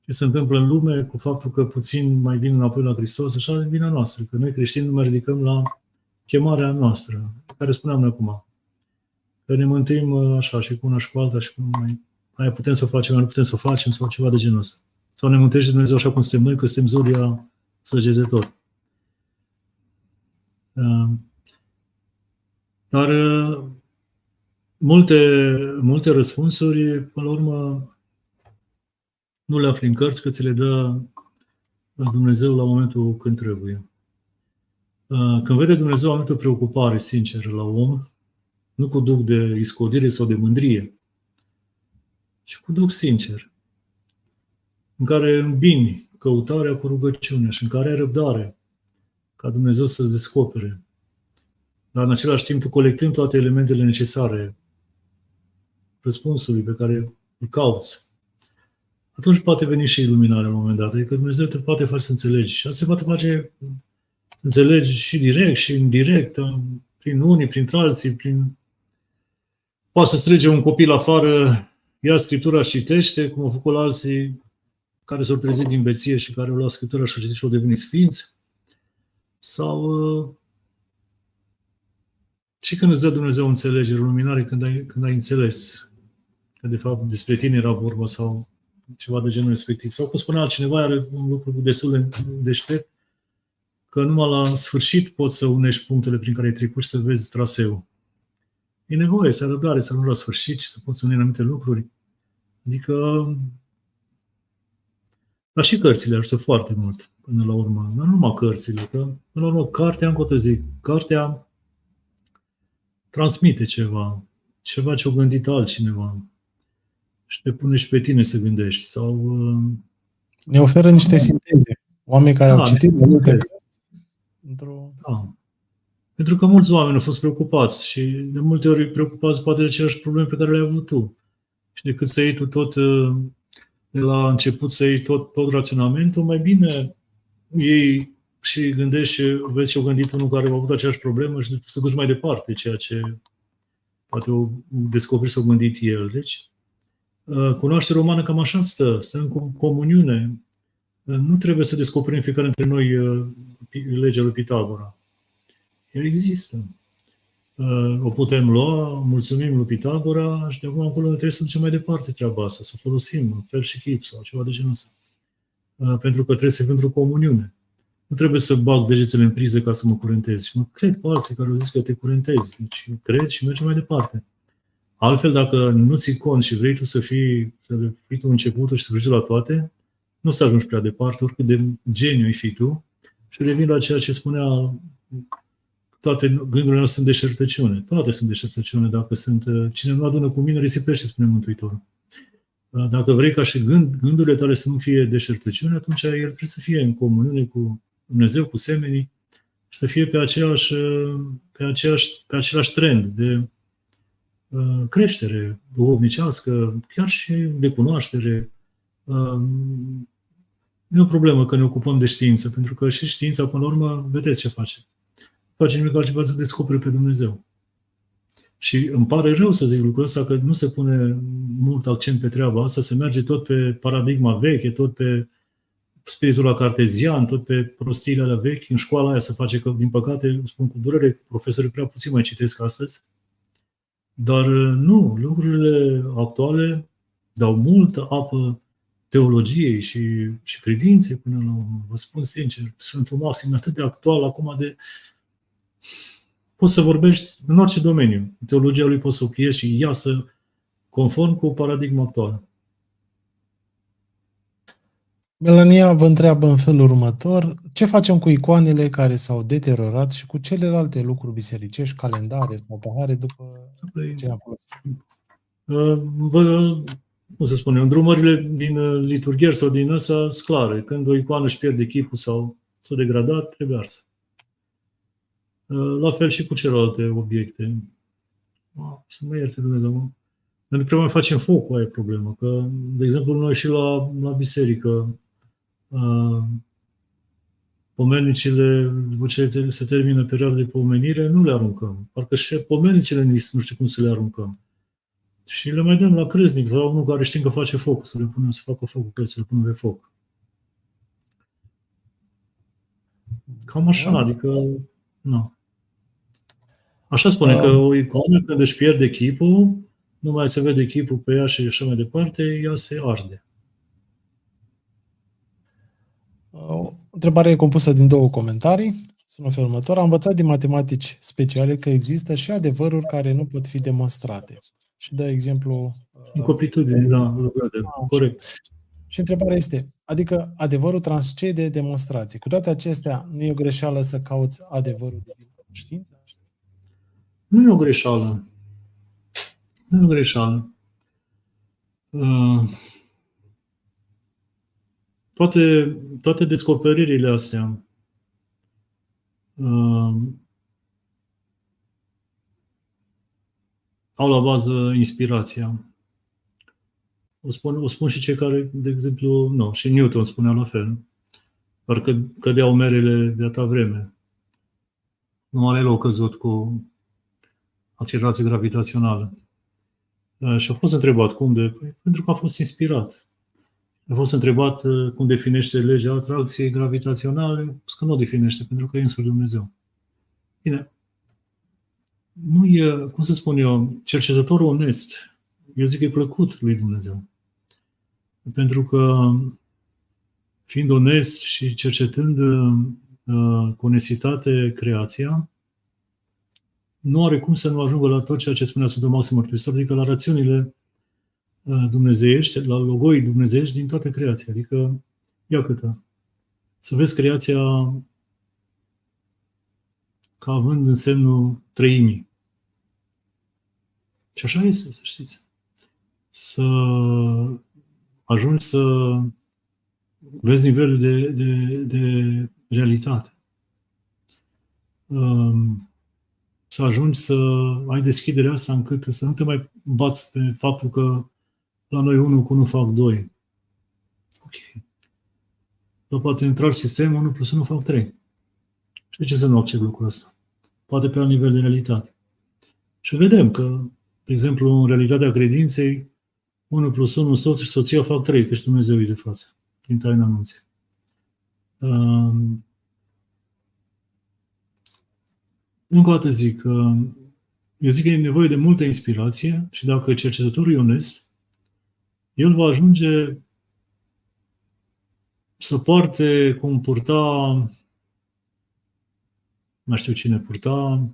Ce se întâmplă în lume cu faptul că puțin mai vin înapoi la Hristos, așa e vina noastră, că noi creștini nu mai ridicăm la chemarea noastră, care spuneam noi acum. Că ne mântuim așa și cu una și cu alta și cu mai putem să o facem, mai nu putem să o facem sau ceva de genul ăsta. Sau ne mântuiește Dumnezeu așa cum suntem noi, că suntem Zoria săgetător. Dar multe răspunsuri, până la urmă, nu le afli în cărți, că ți le dă Dumnezeu la momentul când trebuie. Când vede Dumnezeu o anumită preocupare sinceră la om, nu cu duc de iscodire sau de mândrie, ci cu duc sincer, în care îmbini căutarea cu rugăciunea și în care ai răbdare ca Dumnezeu să-ți descopere. Dar în același timp tu colectând toate elementele necesare răspunsului pe care îl cauți, atunci poate veni și iluminarea la un moment dat. Adică Dumnezeu te poate face să înțelegi. Și asta te poate face să înțelegi și direct și indirect, prin unii, printre alții, poate să strige un copil afară, ia Scriptura și citește, cum au făcut la alții care s-au trezit din beție și care au luat Scriptura și au citit și au devenit sfinți. Sau și când îți dă Dumnezeu înțelegere, luminare, când ai înțeles că de fapt despre tine era vorba sau ceva de genul respectiv. Sau cum spunea altcineva, are un lucru destul de deștept, că numai la sfârșit poți să unești punctele prin care ai trecut și să vezi traseul. E nevoie să ai răbdare, să nu la sfârșit și să poți uni anumite lucruri. Adică, dar și cărțile ajută foarte mult până la urmă. Nu numai cărțile, că până la urmă cartea, încă o dată zic, cartea transmite ceva ce-o gândit altcineva. Și te pune și pe tine să gândești. Sau ne oferă niște sinteze. Oameni care au citit de multe cărți. Da. Pentru că mulți oameni au fost preocupați și de multe ori preocupați poate de aceleași probleme pe care le-ai avut tu. Și decât să iei tu tot, de la început să iei tot raționamentul, mai bine iei și gândești, vezi și-o gândit unul care a avut aceeași problemă și să duci mai departe ceea ce poate o descoperi sau gândit el. Deci, cunoașterea umană cam așa stă în comuniune. Nu trebuie să descoperim fiecare dintre noi legea lui Pitagora. Ea există. O putem lua, mulțumim lui Pitagora și de acum încolo trebuie să ducem mai departe treaba asta, să o folosim în fel și chip sau ceva de genul ăsta. Pentru că trebuie să fie într-o comuniune. Nu trebuie să bag degetele în priză ca să mă curentez. Și mă cred pe alții care au zis că te curentezi. Deci cred și mergem mai departe. Altfel, dacă nu ții cont și vrei tu să fii tu începutul și să vrei la toate, nu o să ajungi prea departe, oricât de geniu ai fi tu. Și revin la ceea ce spunea, toate gândurile noastre sunt deșertăciune. Toate sunt deșertăciune. Dacă cine nu adună cu mine, risipește, spune Mântuitorul. Dacă vrei ca și gândurile tale să nu fie deșertăciune, atunci el trebuie să fie în comuniune cu Dumnezeu, cu semenii, și să fie pe același trend de creștere duhovnicească, chiar și de cunoaștere. Nu e o problemă că ne ocupăm de știință, pentru că și știința, până la urmă, vedeți ce face. Face nimic altceva să descopere pe Dumnezeu. Și îmi pare rău să zic lucrul ăsta, că nu se pune mult accent pe treaba asta, se merge tot pe paradigma veche, tot pe spiritul la cartezian, tot pe prostiile alea vechi. În școala aia se face că, din păcate, spun cu durere, profesorii prea puțin mai citesc astăzi. Dar nu, lucrurile actuale dau multă apă teologiei și credinței până la urmă. Vă spun sincer, Sfântul Maxim e atât de actual acum de... Poți să vorbești în orice domeniu. Teologia lui poți să o pliezi și iasă conform cu paradigma actuală. Melania vă întreabă în felul următor: ce facem cu icoanele care s-au deteriorat și cu celelalte lucruri bisericești, calendare sau pahare după ce am folosit? Cum să spunem, îndrumările din liturghie sau din ăsta sunt clare. Când o icoană își pierde chipul sau s-a degradat, trebuie arsă. La fel și cu celelalte obiecte. Să mă ierte Dumnezeu. Noi nu prea mai facem foc, aia e problema. Că, de exemplu, noi și la biserică, pomenicile, după ce se termină perioada de pomenire, nu le aruncăm. Parcă și pomenicile nu știu cum să le aruncăm. Și le mai dăm la creznic sau unul care știm că face foc, să le punem să facă focul, să le punem pe foc. Cam așa, adică, nu. Așa spune că o icoană, când își pierde chipul, nu mai se vede chipul pe ea și așa mai departe, ea se arde. O întrebare e compusă din două comentarii. Sună felul următor: am învățat din matematici speciale că există și adevăruri care nu pot fi demonstrate. Și dă exemplu... Incompletitudine, da, corect. Și întrebarea este, adică adevărul transcede demonstrații. Cu toate acestea, nu e o greșeală să cauți adevărul din știință? Nu e o greșeală. Nu e o greșeală. Toate descoperirile astea au la bază inspirația. O spun și cei care, de exemplu, și Newton spunea la fel. Doar că cădeau merele de atâta vreme. Numai el a căzut cu accelerație gravitațională. Și a fost întrebat cum pentru că a fost inspirat. A fost întrebat cum definește legea atracției gravitaționale, că nu o definește, pentru că e însuși Dumnezeu. Bine, nu e, cum să spun eu, cercetătorul onest. Eu zic că e plăcut lui Dumnezeu. Pentru că, fiind onest și cercetând cu onestitate creația, nu are cum să nu ajungă la tot ceea ce spunea Sfântul Maxim Mărturisitor, adică la rațiunile dumnezeiești, la logoi dumnezeiești din toată creația. Adică, ia câtă. Să vezi creația ca având însemnul treimii. Și așa este, să știți. Să ajungi să vezi nivelul de realitate. Să ajungi să ai deschiderea asta încât să nu te mai bați pe faptul că la noi 1 cu 1 fac 2. Ok. Dar poate într-alt sistem 1 plus 1 fac 3. Și de ce să nu accept lucrul ăsta? Poate pe alt nivel de realitate. Și vedem că, de exemplu, în realitatea credinței, 1 plus 1, soț și soția fac 3, că și Dumnezeu e de față, prin taina anunții. Încă o dată zic, eu zic că e nevoie de multă inspirație și dacă cercetătorul e onest, el va ajunge să poarte cum purta, nu știu cine purta,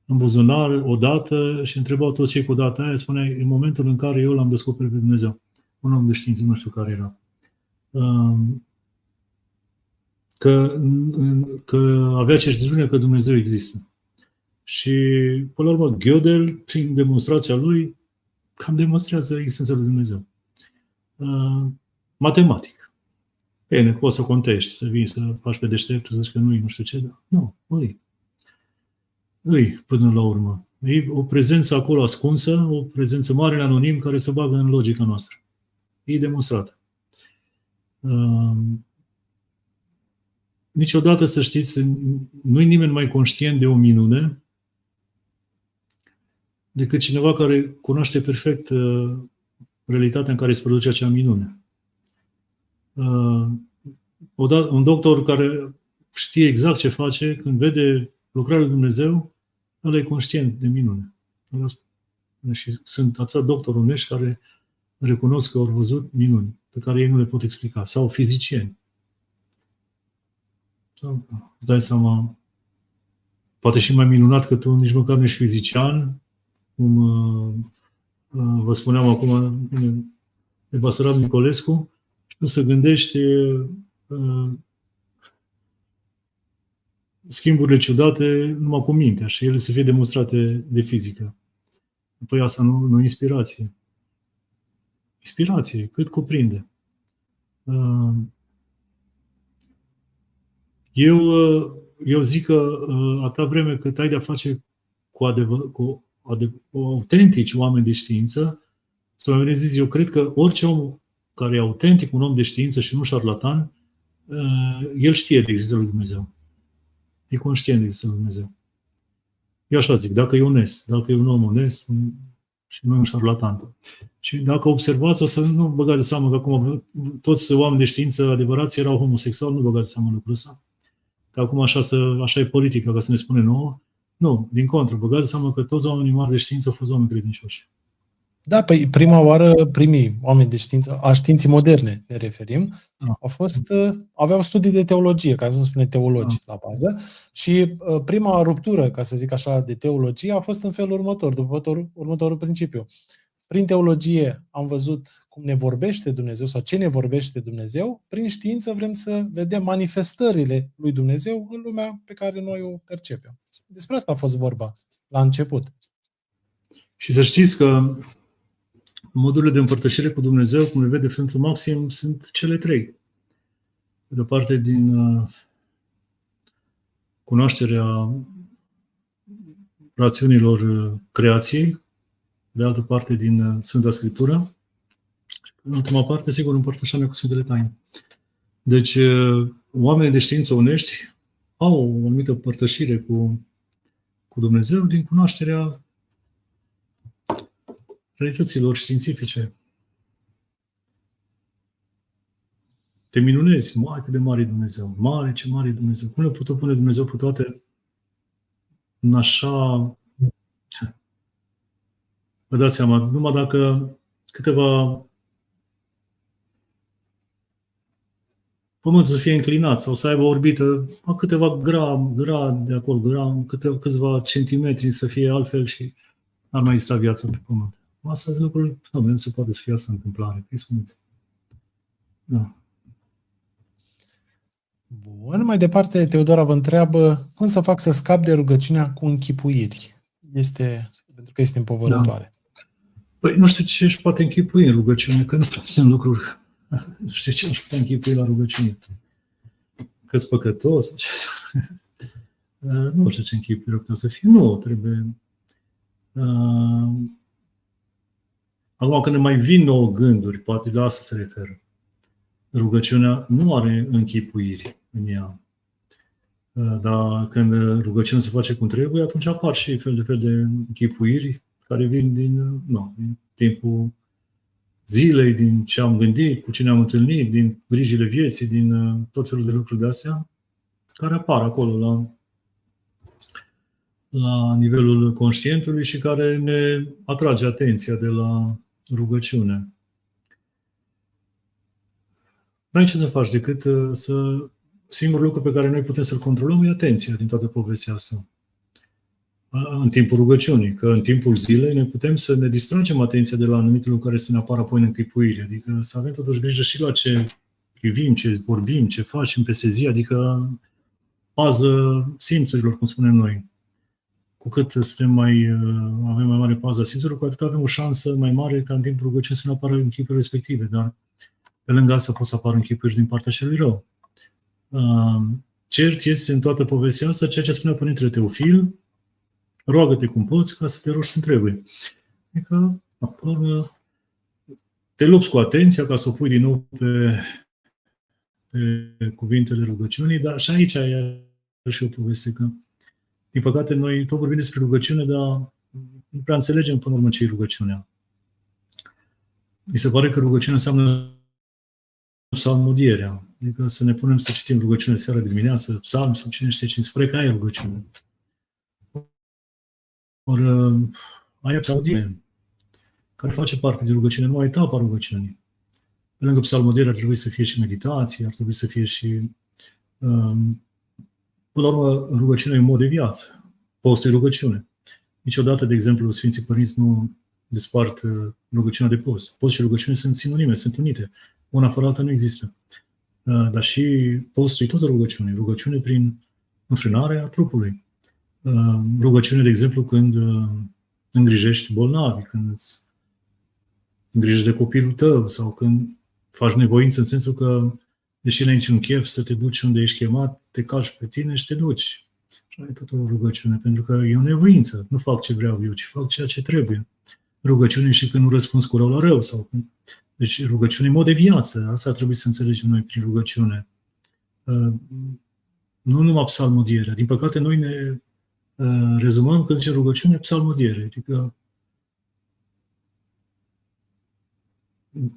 în buzunar odată și întrebau toți cei cu data aia, spunea, în momentul în care eu l-am descoperit pe Dumnezeu. Un om de știință, nu știu care era. Că avea certitudine că Dumnezeu există. Și, până la urmă, Gödel, prin demonstrația lui, cam demonstrează existența lui Dumnezeu. Matematic. Bine, poți să contești, să vii, să faci pe deștept, să zici că nu știu ce, dar nu, îi, până la urmă. E o prezență acolo ascunsă, o prezență mare în anonim care se bagă în logica noastră. E demonstrată. Niciodată, să știți, nu e nimeni mai conștient de o minune decât cineva care cunoaște perfect realitatea în care se produce acea minune. Un doctor care știe exact ce face, când vede lucrarea lui Dumnezeu, ăla e conștient de minune. Și sunt atâția doctori onești care recunosc că au văzut minuni pe care ei nu le pot explica. Sau fizicieni. Îți dai seama, poate și mai minunat că tu nici măcar nu ești fizician, cum vă spuneam acum de Basarab Nicolescu, și tu să gândești schimburile ciudate numai cu mintea și ele să fie demonstrate de fizică. Păi asta nu inspirație. Inspirație, cât cuprinde. Eu zic că atâta vreme cât ai de-a face cu autentici oameni de știință, sau mai bine zis, eu cred că orice om care e autentic, un om de știință și nu șarlatan, el știe de existența lui Dumnezeu. E conștient de existența lui Dumnezeu. Eu așa zic, dacă e onest, dacă e un om onest și nu e un șarlatan. Și dacă observați, o să nu băgați de seamă că acum toți oameni de știință adevărați erau homosexuali, nu băgați de seamă lucrul ăsta. Că acum așa e politica, ca să ne spune nouă. Nu, din contră, băgați de seamă că toți oamenii mari de știință au fost oameni credincioși. Da, păi primii oameni de știință, a științii moderne ne referim, aveau studii de teologie, ca să nu spune teologi la bază, și prima ruptură, ca să zic așa, de teologie a fost în felul următor, după următorul principiu. Prin teologie am văzut cum ne vorbește Dumnezeu sau ce ne vorbește Dumnezeu, prin știință vrem să vedem manifestările lui Dumnezeu în lumea pe care noi o percepem. Despre asta a fost vorba la început. Și să știți că modurile de împărtășire cu Dumnezeu, cum le vede Sfântul Maxim, sunt cele trei. Pe de o parte, din cunoașterea rațiunilor creației, de altă parte, din Sfânta Scriptură, și în ultima parte, sigur, împărtășarea cu Sfintele Taine. Deci, oamenii de știință onești au o anumită împărtășire cu Dumnezeu din cunoașterea realităților științifice. Te minunezi, mare, cât de mare e Dumnezeu, mare, ce mare e Dumnezeu. Cum le putut pune Dumnezeu pe toate în așa... Vă dați seama, numai dacă câteva Pământul să fie înclinat sau să aibă o orbită a câteva grade de acolo, câțiva centimetri să fie altfel și ar mai exista viața pe Pământ. Asta sunt lucruri, nu se poate să fie asta întâmplare. Îi spuneți. Da. Bun, mai departe, Teodora vă întreabă cum să fac să scap de rugăciunea cu închipuiri. Pentru că este împovărătoare. Da. Păi nu știu ce își poate închipui în rugăciune, că nu sunt lucruri. Nu știu ce își poate închipui la rugăciune. Că-s păcătos. Nu știu ce închipui ar putea să fie. Nu, trebuie... Acum, când ne mai vin nouă gânduri, poate la asta se referă. Rugăciunea nu are închipuiri în ea. Dar când rugăciunea se face cum trebuie, atunci apar și fel de închipuiri care vin din timpul zilei, din ce am gândit, cu cine am întâlnit, din grijile vieții, din tot felul de lucruri de astea, care apar acolo la nivelul conștientului și care ne atrage atenția de la rugăciune. Nu ai ce să faci decât singurul lucru pe care noi putem să-l controlăm e atenția din toată povestea asta. În timpul rugăciunii, că în timpul zilei noi putem să ne distragem atenția de la anumite lucruri care să ne apară apoi în închipuire. Adică să avem totuși grijă și la ce privim, ce vorbim, ce facem peste zi, adică pază simțurilor, cum spunem noi. Cu cât avem mai mare pază simțurilor, cu atât avem o șansă mai mare ca în timpul rugăciunii să nu apară închipuiri respective. Dar pe lângă asta pot să apară închipuiri din partea celui rău. Cert este în toată povestea asta ceea ce spunea Părintele Teofil: roagă-te cum poți ca să te rogi cum trebuie. Adică, până la urmă, te lupți cu atenția ca să o pui din nou pe cuvintele rugăciunii, dar și aici e și o poveste că, din păcate, noi tot vorbim despre rugăciune, dar nu prea înțelegem până la urmă ce e rugăciunea. Mi se pare că rugăciunea înseamnă psalmodierea. Adică să ne punem să citim rugăciune seara, dimineață, psalm sau cine știe ce, se pare că aia e rugăciune. Ori aia psalmodiere, care face parte din rugăciune, nu etapa rugăciunii. Pe lângă psalmodiere ar trebui să fie și meditație, ar trebui să fie și până la urmă, rugăciunea e un mod de viață. Postul e rugăciune. Niciodată, de exemplu, Sfinții Părinți nu despart rugăciunea de post. Post și rugăciune sunt sinonime, sunt unite. Una fără alta nu există. Dar și postul e tot rugăciune. Rugăciune prin înfrânarea trupului. Rugăciune, de exemplu, când îngrijești bolnavi, când îți îngrijești de copilul tău sau când faci nevoință în sensul că, deși n-ai niciun chef să te duci unde ești chemat, te calci pe tine și te duci. Și e tot o rugăciune, pentru că e o nevoință. Nu fac ce vreau eu, ci fac ceea ce trebuie. Rugăciune și când nu răspunzi cu rău la rău. Deci rugăciune e mod de viață. Asta trebuie să înțelegem noi prin rugăciune. Nu numai psalmodierea. Din păcate, noi ne rezumăm când zice rugăciune psalmodiere. Adică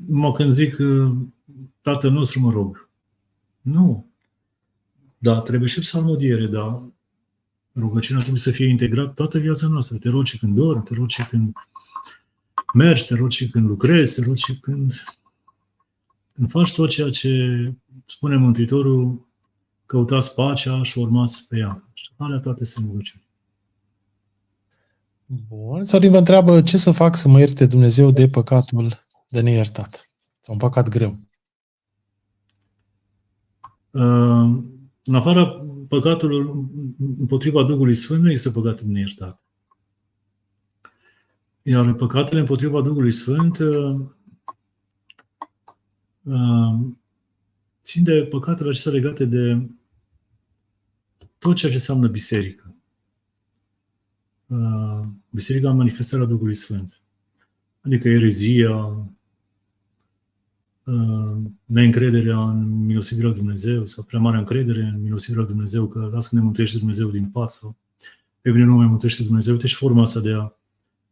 numai când zic Tatăl nostru mă rog. Nu. Da, trebuie și psalmodiere, dar rugăciunea trebuie să fie integrată toată viața noastră. Te rogi și când dormi, te rogi și când mergi, te rogi și când lucrezi, te rogi și când faci tot ceea ce spune Mântuitorul: căutați pacea și urmați pe ea. Și alea toate sunt rugăciuni. Bun. Sorin vă întreabă ce să fac să mă ierte Dumnezeu de păcatul de neiertat. Sau un păcat greu. În afara păcatului împotriva Duhului Sfânt nu este păcatul de neiertat. Iar păcatele împotriva Duhului Sfânt țin de păcatele acestea legate de tot ceea ce înseamnă biserică. Biserica în manifestarea Duhului Sfânt. Adică erezia, neîncrederea în milosivirea lui Dumnezeu sau prea mare încredere în milosivirea lui Dumnezeu, că lasă că ne mântuiește Dumnezeu din pat sau pe bine nu mai mântuiește Dumnezeu. Uite și forma asta de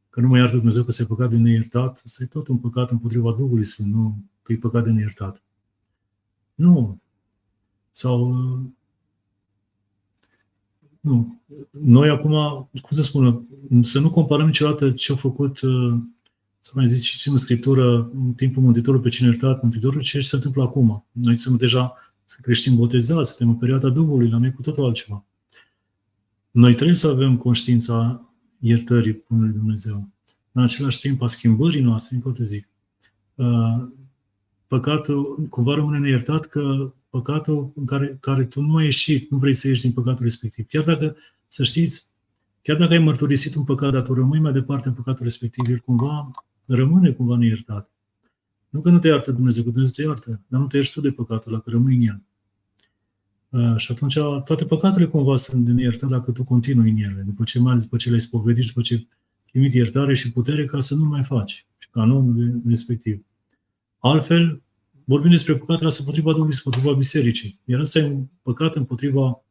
că nu mai iartă Dumnezeu că s-ai păcat de neiertat, să-i tot un păcat împotriva Duhului Sfânt, nu că e păcat de neiertat. Nu. Sau nu. Noi acum, cum să spună, să nu comparăm niciodată ce-a făcut, să mai zici în Scriptură, în timpul Mântuitorului pe cine a iertat Mântuitorul, ce se întâmplă acum. Noi suntem deja creștini botezați, suntem în perioada Duhului, la noi cu totul altceva. Noi trebuie să avem conștiința iertării Bunului Dumnezeu. În același timp, a schimbării noastre, încă o te zic. Păcatul cumva rămâne neiertat, că păcatul în care tu nu ai ieșit, nu vrei să ieși din păcatul respectiv. Chiar dacă, să știți, chiar dacă ai mărturisit un păcat, dar tu rămâi mai departe în păcatul respectiv, el cumva rămâne cumva neiertat. Nu că nu te iartă Dumnezeu, că Dumnezeu te iartă, dar nu te ierți tu de păcatul ăla, că rămâi în el. Și atunci toate păcatele cumva sunt de neiertat dacă tu continui în ele, după ce le-ai spovedit, după ce primiți iertare și putere ca să nu mai faci canonul respectiv. Altfel, vorbim despre păcatele astea împotriva Duhului, împotriva bisericii. Iar ăsta e un păcat împotriva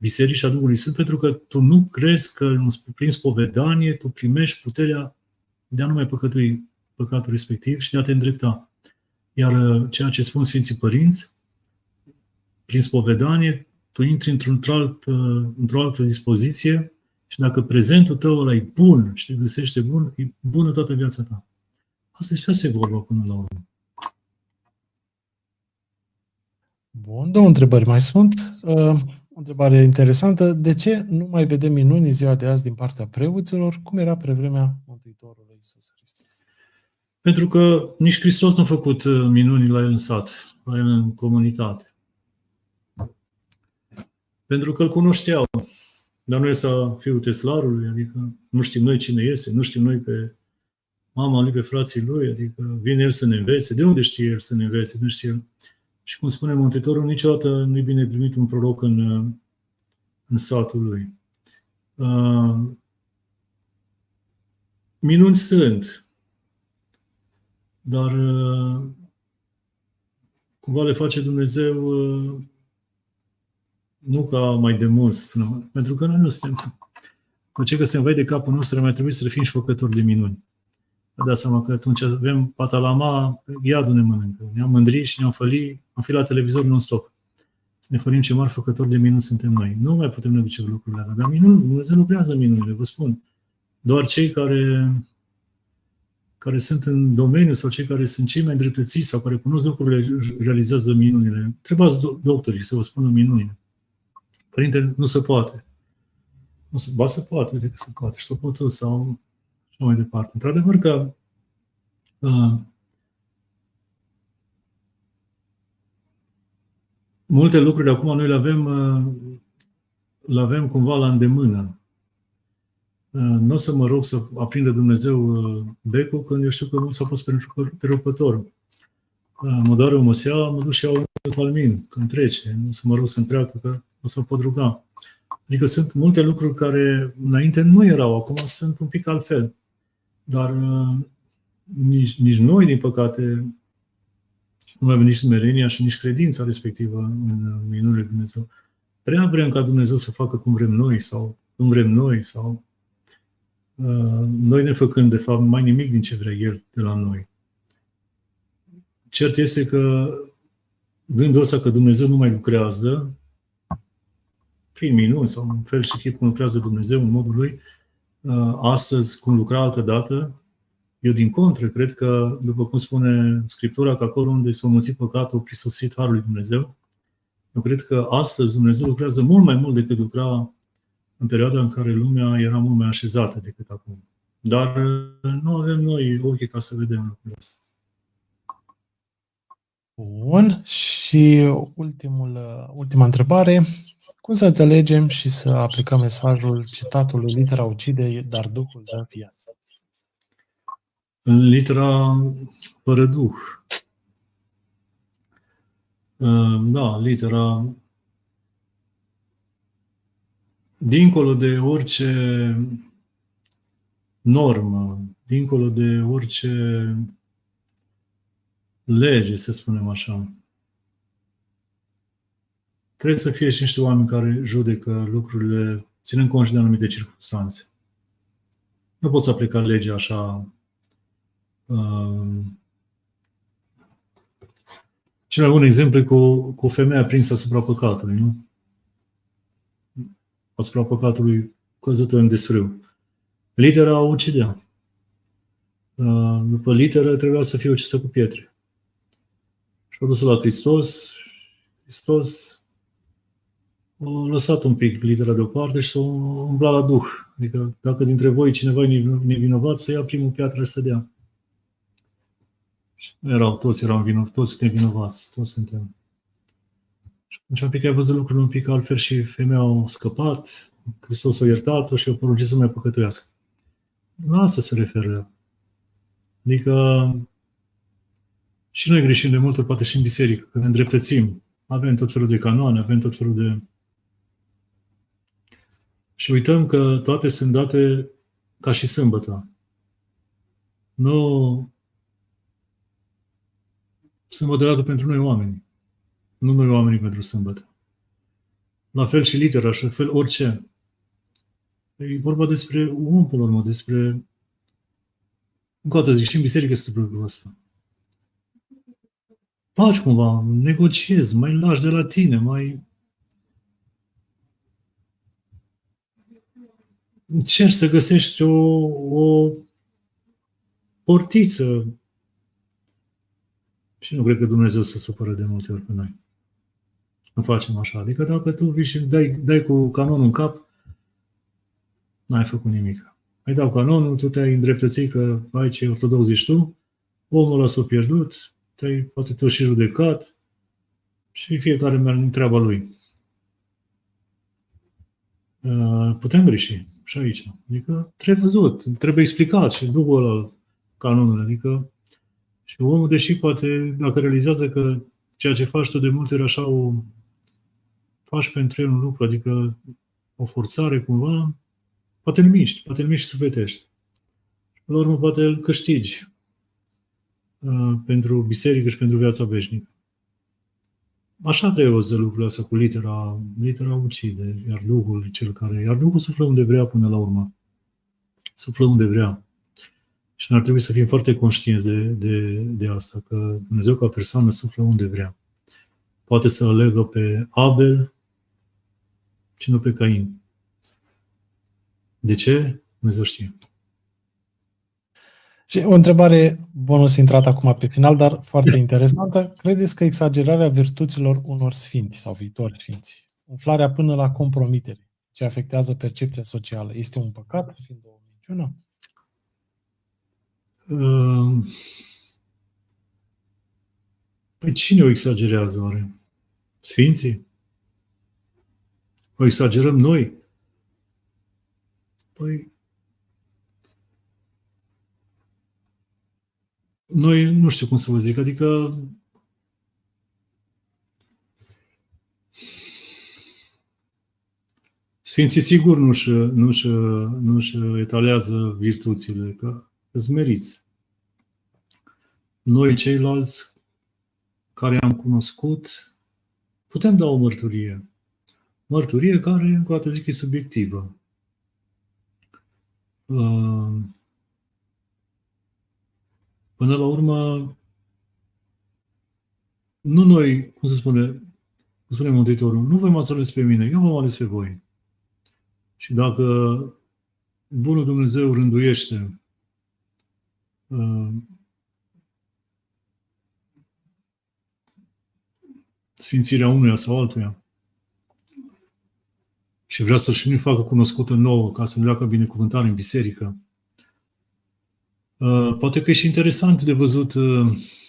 Bisericii a Duhului Sfânt, pentru că tu nu crezi că prin spovedanie tu primești puterea de a nu mai păcătui păcatul respectiv și de a te îndrepta. Iar ceea ce spun Sfinții Părinți, prin spovedanie, tu intri într-o altă dispoziție și dacă prezentul tău ăla e bun și te găsește bun, e bună toată viața ta. Asta e vorba până la urmă. Bun, două întrebări mai sunt. O întrebare interesantă. De ce nu mai vedem minuni ziua de azi din partea preoților, cum era pe vremea Mântuitorului Iisus Hristos? Pentru că nici Hristos nu a făcut minuni la el în sat, la el în comunitate. Pentru că îl cunoșteau. Dar nu e să fiul teslarului, adică nu știm noi cine este, nu știm noi pe mama lui, pe frații lui, adică vine el să ne învețe. De unde știe el să ne învețe? Nu știe el. Și cum spune Mântuitorul, niciodată nu e bine primit un proroc în satul lui. Minuni sunt, dar cumva le face Dumnezeu nu ca mai de mult, pentru că noi nu suntem. Cu ce că suntem vai de capul nostru, mai trebuie să fim și făcători de minuni. Vă dați seama că atunci avem patalama, iadul ne mănâncă. Ne-am mândrit și ne-am fălit, am fi la televizor non-stop. Să ne fălim ce mari făcători de minuni suntem noi. Nu mai putem ne duce lucrurile alea. Dar minuni, Dumnezeu lucrează minunile, vă spun. Doar cei care sunt în domeniu sau cei care sunt cei mai îndreptățiți sau care cunosc lucrurile, realizează minunile. Trebuiați doctorii să vă spună minunile. Părinte, nu se poate. Ba se poate, uite că se poate. Și s-o pot sau așa mai departe. Într-adevăr că multe lucruri acum noi le avem cumva la îndemână. Nu o să mă rog să aprindă Dumnezeu becul, când eu știu că nu s-a pus pentru răpător. Mă doare o măsea, mă duc și iau un palmin când trece. Nu să mă rog să-mi treacă, că o să pot ruga. Adică sunt multe lucruri care înainte nu erau, acum sunt un pic altfel. Dar nici noi, din păcate, nu mai avem nici smerenia și nici credința respectivă în minunile Dumnezeu. Prea vrem ca Dumnezeu să facă cum vrem noi sau cum vrem noi sau noi ne făcând, de fapt, mai nimic din ce vrea El de la noi. Cert este că gândul ăsta că Dumnezeu nu mai lucrează prin minuni sau în fel și chip cum lucrează Dumnezeu în modul Lui, astăzi, cum lucra altă dată, eu din contră cred că, după cum spune Scriptura, că acolo unde s-a mulțit păcatul, a prisosit harul lui Dumnezeu, eu cred că astăzi Dumnezeu lucrează mult mai mult decât lucra în perioada în care lumea era mult mai așezată decât acum. Dar nu avem noi ochii ca să vedem lucrurile astea. Bun. Și ultima întrebare. Cum să înțelegem și să aplicăm mesajul citatului litera ucide, dar Duhul dă viață? În litera fără Duh. Da, litera dincolo de orice normă, dincolo de orice lege, să spunem așa. Trebuie să fie și niște oameni care judecă lucrurile ținând cont și de anumite circunstanțe. Nu poți aplica legea așa. Cel mai bun exemplu e cu femeia prinsă asupra păcatului, nu? Asupra păcatului căzută în desfrâu. Litera o ucidea. După literă trebuia să fie ucisă cu pietre. Și-a dus la Hristos. Hristos a lăsat un pic litera deoparte și s-a umblat la Duh. Adică dacă dintre voi cineva e nevinovat, să ia primul piatră și să dea. Toți erau vinovați, toți suntem vinovați, toți suntem. Și atunci un pic ai văzut lucrurile un pic altfel și femeia a scăpat, Hristos a iertat-o și a poruncit să mai păcătuiască. La asta se referă. Adică și noi greșim de multe ori, poate și în biserică, când ne îndreptățim. Avem tot felul de canoane, avem tot felul de... Și uităm că toate sunt date ca și sâmbătă. Nu... Sâmbătă dată pentru noi oameni. Nu noi oamenii pentru sâmbătă. La fel și litera, și la fel orice. E vorba despre om, până la urmă, despre... Încă o dată zic, și în biserică este lucrul ăsta. Faci cumva, negociezi, mai lași de la tine, mai... Încerci să găsești o portiță. Și nu cred că Dumnezeu se supără de multe ori pe noi. Nu facem așa. Adică dacă tu vii și dai cu canonul în cap, n-ai făcut nimic. Ai dat canonul, tu te-ai îndreptățit că aici ortodox ești tu, omul ăla s-a pierdut, poate tu și judecat și fiecare merge în treaba lui. Putem greși și aici. Adică trebuie văzut, trebuie explicat și după ăla canonul. Adică și omul, deși poate, dacă realizează că ceea ce faci tu de multe ori așa faci pentru el un lucru, adică o forțare cumva, poate îl miști sufletești. La urmă poate îl câștigi pentru biserică și pentru viața veșnică. Așa trebuie văzut lucrurile astea cu litera. Litera ucide, iar Duhul suflă unde vrea până la urmă. Suflă unde vrea. Și noi ar trebui să fim foarte conștienți de asta, că Dumnezeu ca persoană suflă unde vrea. Poate să alegă pe Abel și nu pe Cain. De ce? Dumnezeu știe. Și o întrebare bonus intrat acum pe final, dar foarte interesantă. Credeți că exagerarea virtuților unor sfinți sau viitori sfinți, umflarea până la compromitere, ce afectează percepția socială, este un păcat, fiind o minciună? Păi cine o exagerează oare? Sfinții? O exagerăm noi? Păi noi, nu știu cum să vă zic, adică Sfinții sigur nu-și etalează virtuțile, că îți meriți. Noi ceilalți care am cunoscut, putem da o mărturie. Mărturie care, încă o dată zic, e subiectivă. Până la urmă, nu noi, cum spune Mântuitorul, nu voi m-ați ales pe mine, eu v-am ales pe voi. Și dacă bunul Dumnezeu rânduiește sfințirea unuia sau altuia și vrea să-și nu facă cunoscută nouă ca să nu leacă binecuvântare în biserică, poate că e și interesant de văzut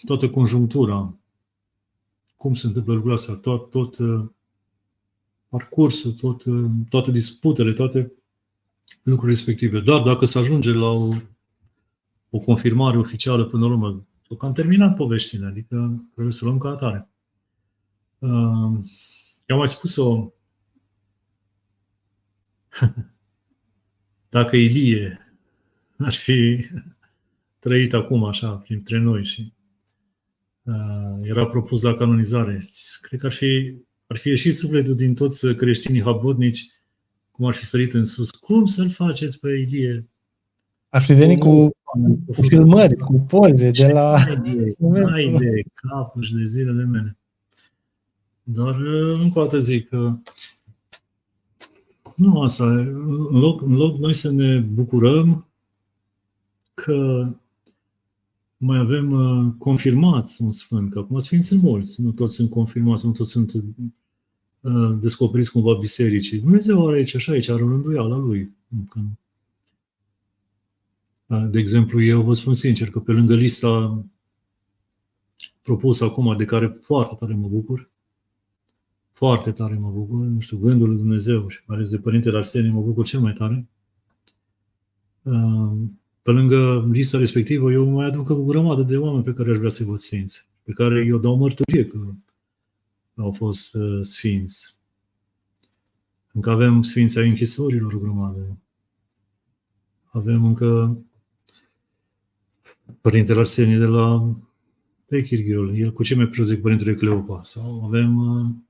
toată conjunctura, cum se întâmplă lucrurile astea, tot parcursul, toate disputele, toate lucrurile respective. Dar dacă se ajunge la o confirmare oficială până la urmă, că am terminat poveștile, adică trebuie să luăm ca atare. Eu am mai spus-o, dacă Ilie ar fi trăit acum așa, printre noi și era propus la canonizare, cred că ar fi ieșit sufletul din toți creștinii habotnici, cum ar fi sărit în sus. Cum să-l faceți pe Ilie? Ar fi venit cu filmări, cu poze de la... Ai de capul și de zilele mele. Dar încă o dată zic că nu asta, în loc noi să ne bucurăm că mai avem confirmați un sfânt, că acum sfinți sunt mulți, nu toți sunt confirmați, nu toți sunt descoperiți cumva bisericii. Dumnezeu are aici, așa aici, are o rânduială a lui. De exemplu, eu vă spun sincer că pe lângă lista propusă acum, de care foarte tare mă bucur, nu știu, gândul lui Dumnezeu și mai ales de Părintele Arsenie mă bucur cel mai tare. Pe lângă lista respectivă, eu mai aduc o grămadă de oameni pe care aș vrea să-i văd sfinți, pe care eu dau mărturie că au fost sfinți. Încă avem sfinții ai închisorilor o grămadă. Avem încă Părintele Arsenie de la Pechirghiol, el cu ce mai preozic Părintele Cleopa. Sau avem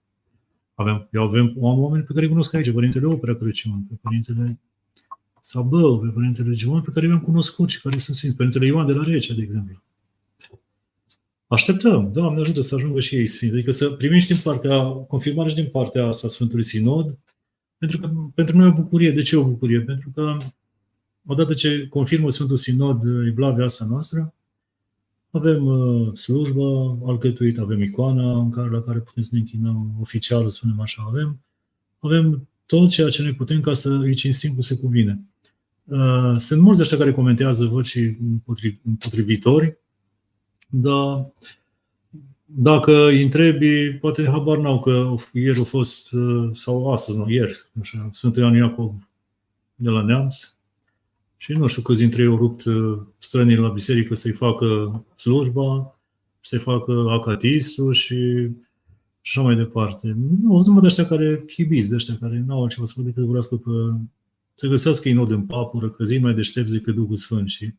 Avem oameni pe care îi cunosc aici, Părintele Opera Crăciun, pe Părintele Sabău, pe Părintele Gimon, pe care i-am cunoscut și care sunt sfinți. Părintele Ioan de la Recea, de exemplu. Așteptăm, Doamne ajută să ajungă și ei sfinți. Adică să primim și confirmare și din partea asta Sfântului Sinod, pentru că pentru noi e o bucurie. De ce o bucurie? Pentru că odată ce confirmă Sfântul Sinod Evlavia asta noastră, avem slujba alcătuită, avem icoana la care putem să ne închinăm oficial, să spunem așa, avem tot ceea ce noi putem ca să îi cinstim cum se cuvine. Sunt mulți de ăștia care comentează, văd și împotrivitori, dar dacă îi întrebi, poate habar n-au că ieri a fost, sau astăzi, nu, ieri, așa, Sfântul Ioan Iacov de la Neamț, și nu știu câți dintre ei au rupt străinii la biserică să-i facă slujba, să-i facă acatistul și așa mai departe. Nu, sunt de ăștia care chibiți, de ăștia care n-au altceva să facă decât vorbească să găsească inod în papură, că zi mai deștepți decât Duhul Sfânt și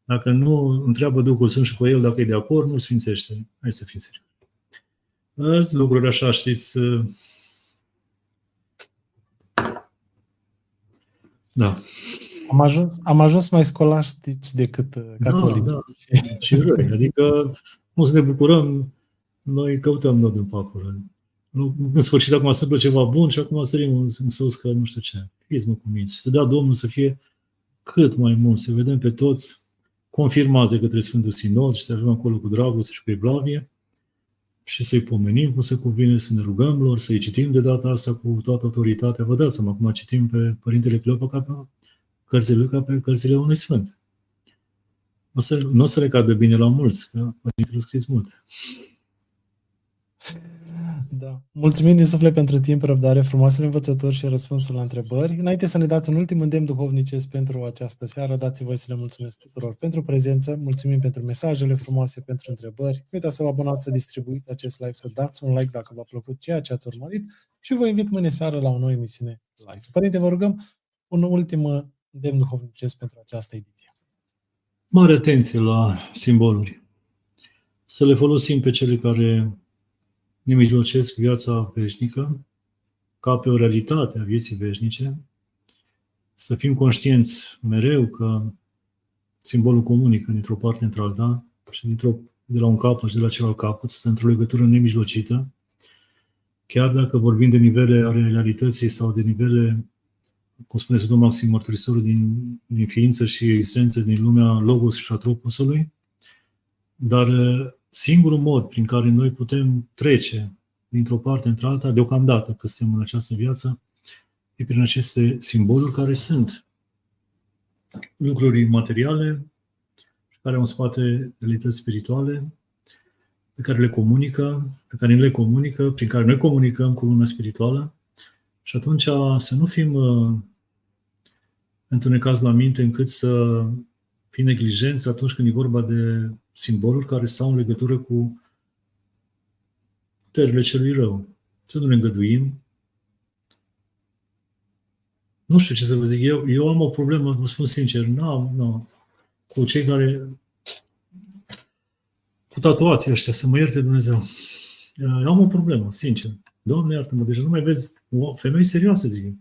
dacă nu întreabă Duhul Sfânt și cu el dacă e de acord, nu-l sfințește. Hai să fim serioși. Azi lucruri așa, știți. Da. Am ajuns mai scolastici decât catolici. Da. Și răi. Adică nu să ne bucurăm, noi căutăm nod în papură. În sfârșit, acum se întâmplă ceva bun și acum sărim în sus că nu știu ce. Fiți-mă cu minți. Să dea Domnul să fie cât mai mult, să vedem pe toți confirmați de către Sfântul Sinod și să ajungem acolo cu dragoste și cu evlavie și să-i pomenim cum se cuvine, să ne rugăm lor, să-i citim de data asta cu toată autoritatea. Vă dați seama, acum citim pe Părintele Cleopa ca pe cărțile lui, ca pe cărțile unui Sfânt. Nu o să le cadă bine la mulți, că Părintele a scris multe. Da. Mulțumim din suflet pentru timp, răbdare, frumoasele învățături și răspunsul la întrebări. Înainte să ne dați un ultim îndemn duhovnicesc pentru această seară, dați-mi voie să le mulțumesc tuturor pentru prezență, mulțumim pentru mesajele frumoase, pentru întrebări. Nu uitați să vă abonați, să distribuiți acest live, să dați un like dacă v-a plăcut ceea ce ați urmărit și vă invit mâine seară la o nouă emisiune live. Părinte, vă rugăm un ultim îndemn duhovnicesc pentru această ediție. Mare atenție la simboluri. Să le folosim pe cele care ne mijlocesc viața veșnică, ca pe o realitate a vieții veșnice, să fim conștienți mereu că simbolul comunică dintr-o parte într-alta și de la un capăt și de la celălalt capăt, stă într-o legătură nemijlocită, chiar dacă vorbim de nivele ale realității sau de nivele, cum spune Sfântul Maxim Mărturisitorul, din ființă și existență din lumea Logos și Atropusului, dar singurul mod prin care noi putem trece dintr-o parte într-alta, deocamdată că suntem în această viață, e prin aceste simboluri care sunt lucruri materiale, care au în spate realități spirituale, pe care le comunică, prin care noi comunicăm cu lumea spirituală. Și atunci să nu fim întunecați la minte încât să fim neglijenți atunci când e vorba de simboluri care stau în legătură cu puterile celui rău. Să nu ne îngăduim. Nu știu ce să vă zic. Eu am o problemă, vă spun sincer, cu cei care, cu tatuații ăștia, să mă ierte Dumnezeu. Eu am o problemă, sincer. Doamne, iartă-mă, deja nu mai vezi o femeie serioasă, zic eu.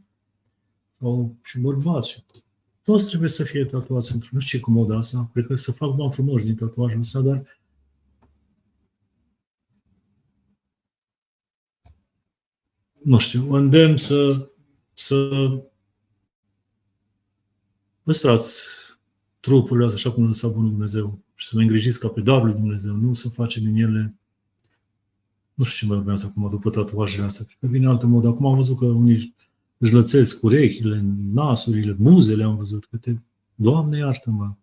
Sau și bărbați. Toți trebuie să fie tatuați într-un. Nu știu ce comodă asta. Cred că să fac bani frumoși din tatuajul ăsta, dar nu știu, îndemn să păstrați trupurile astea așa cum lăsa Bunul Dumnezeu și să le îngrijiți ca pe darul lui Dumnezeu, nu să facem din ele. Nu știu ce mai urmează acum după tatuajele astea. Cred că vine altă modă. Acum am văzut că unii își lățesc urechile, nasurile, buzele, am văzut. Doamne, iartă-mă!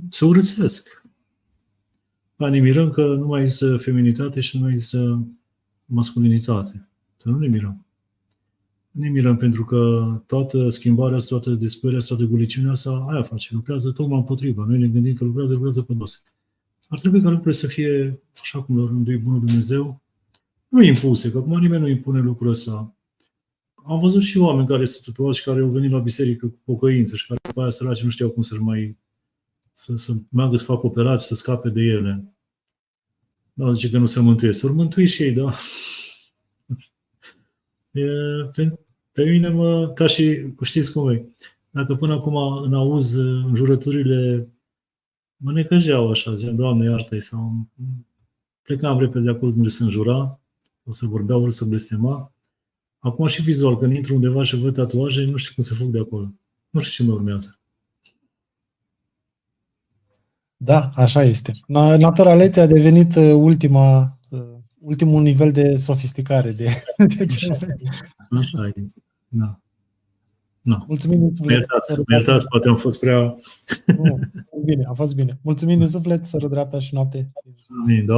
Să urățesc. Ne mirăm că nu mai există feminitate și nu mai există masculinitate. Să nu ne mirăm. Ne mirăm pentru că toată schimbarea asta, toată despărea asta, toată guliciunea asta, aia face, lucrează tocmai împotriva. Noi ne gândim că lucrează pe dos. Ar trebui ca lucrurile să fie așa cum l-a rânduit Bunul Dumnezeu, nu impuse, că acum nimeni nu impune lucrul ăsta. Am văzut și oameni care sunt tatuați și care au venit la biserică cu pocăință și care după aia săraci nu știau cum să meargă să facă operații, să scape de ele. Da, zice că nu se mântuiesc. S-or mântui și ei, da. Pe mine ca și, știți cum e, dacă până acum în auz înjurăturile mă necăjeau așa, ziceam, Doamne iartă-i, sau plecam repede de acolo unde se înjura, o să vorbeau, ori să blestema. Acum și vizual, când intru undeva și văd tatuaje, nu știu cum să fug de acolo. Nu știu ce mă urmează. Da, așa este. Naturalețea a devenit ultimul nivel de sofisticare. Așa e. Da. No. Mulțumim din suflet. Iertați, poate am fost prea... Bine, a fost bine. Mulțumim din suflet, sărut dreapta și noapte. Amin, da.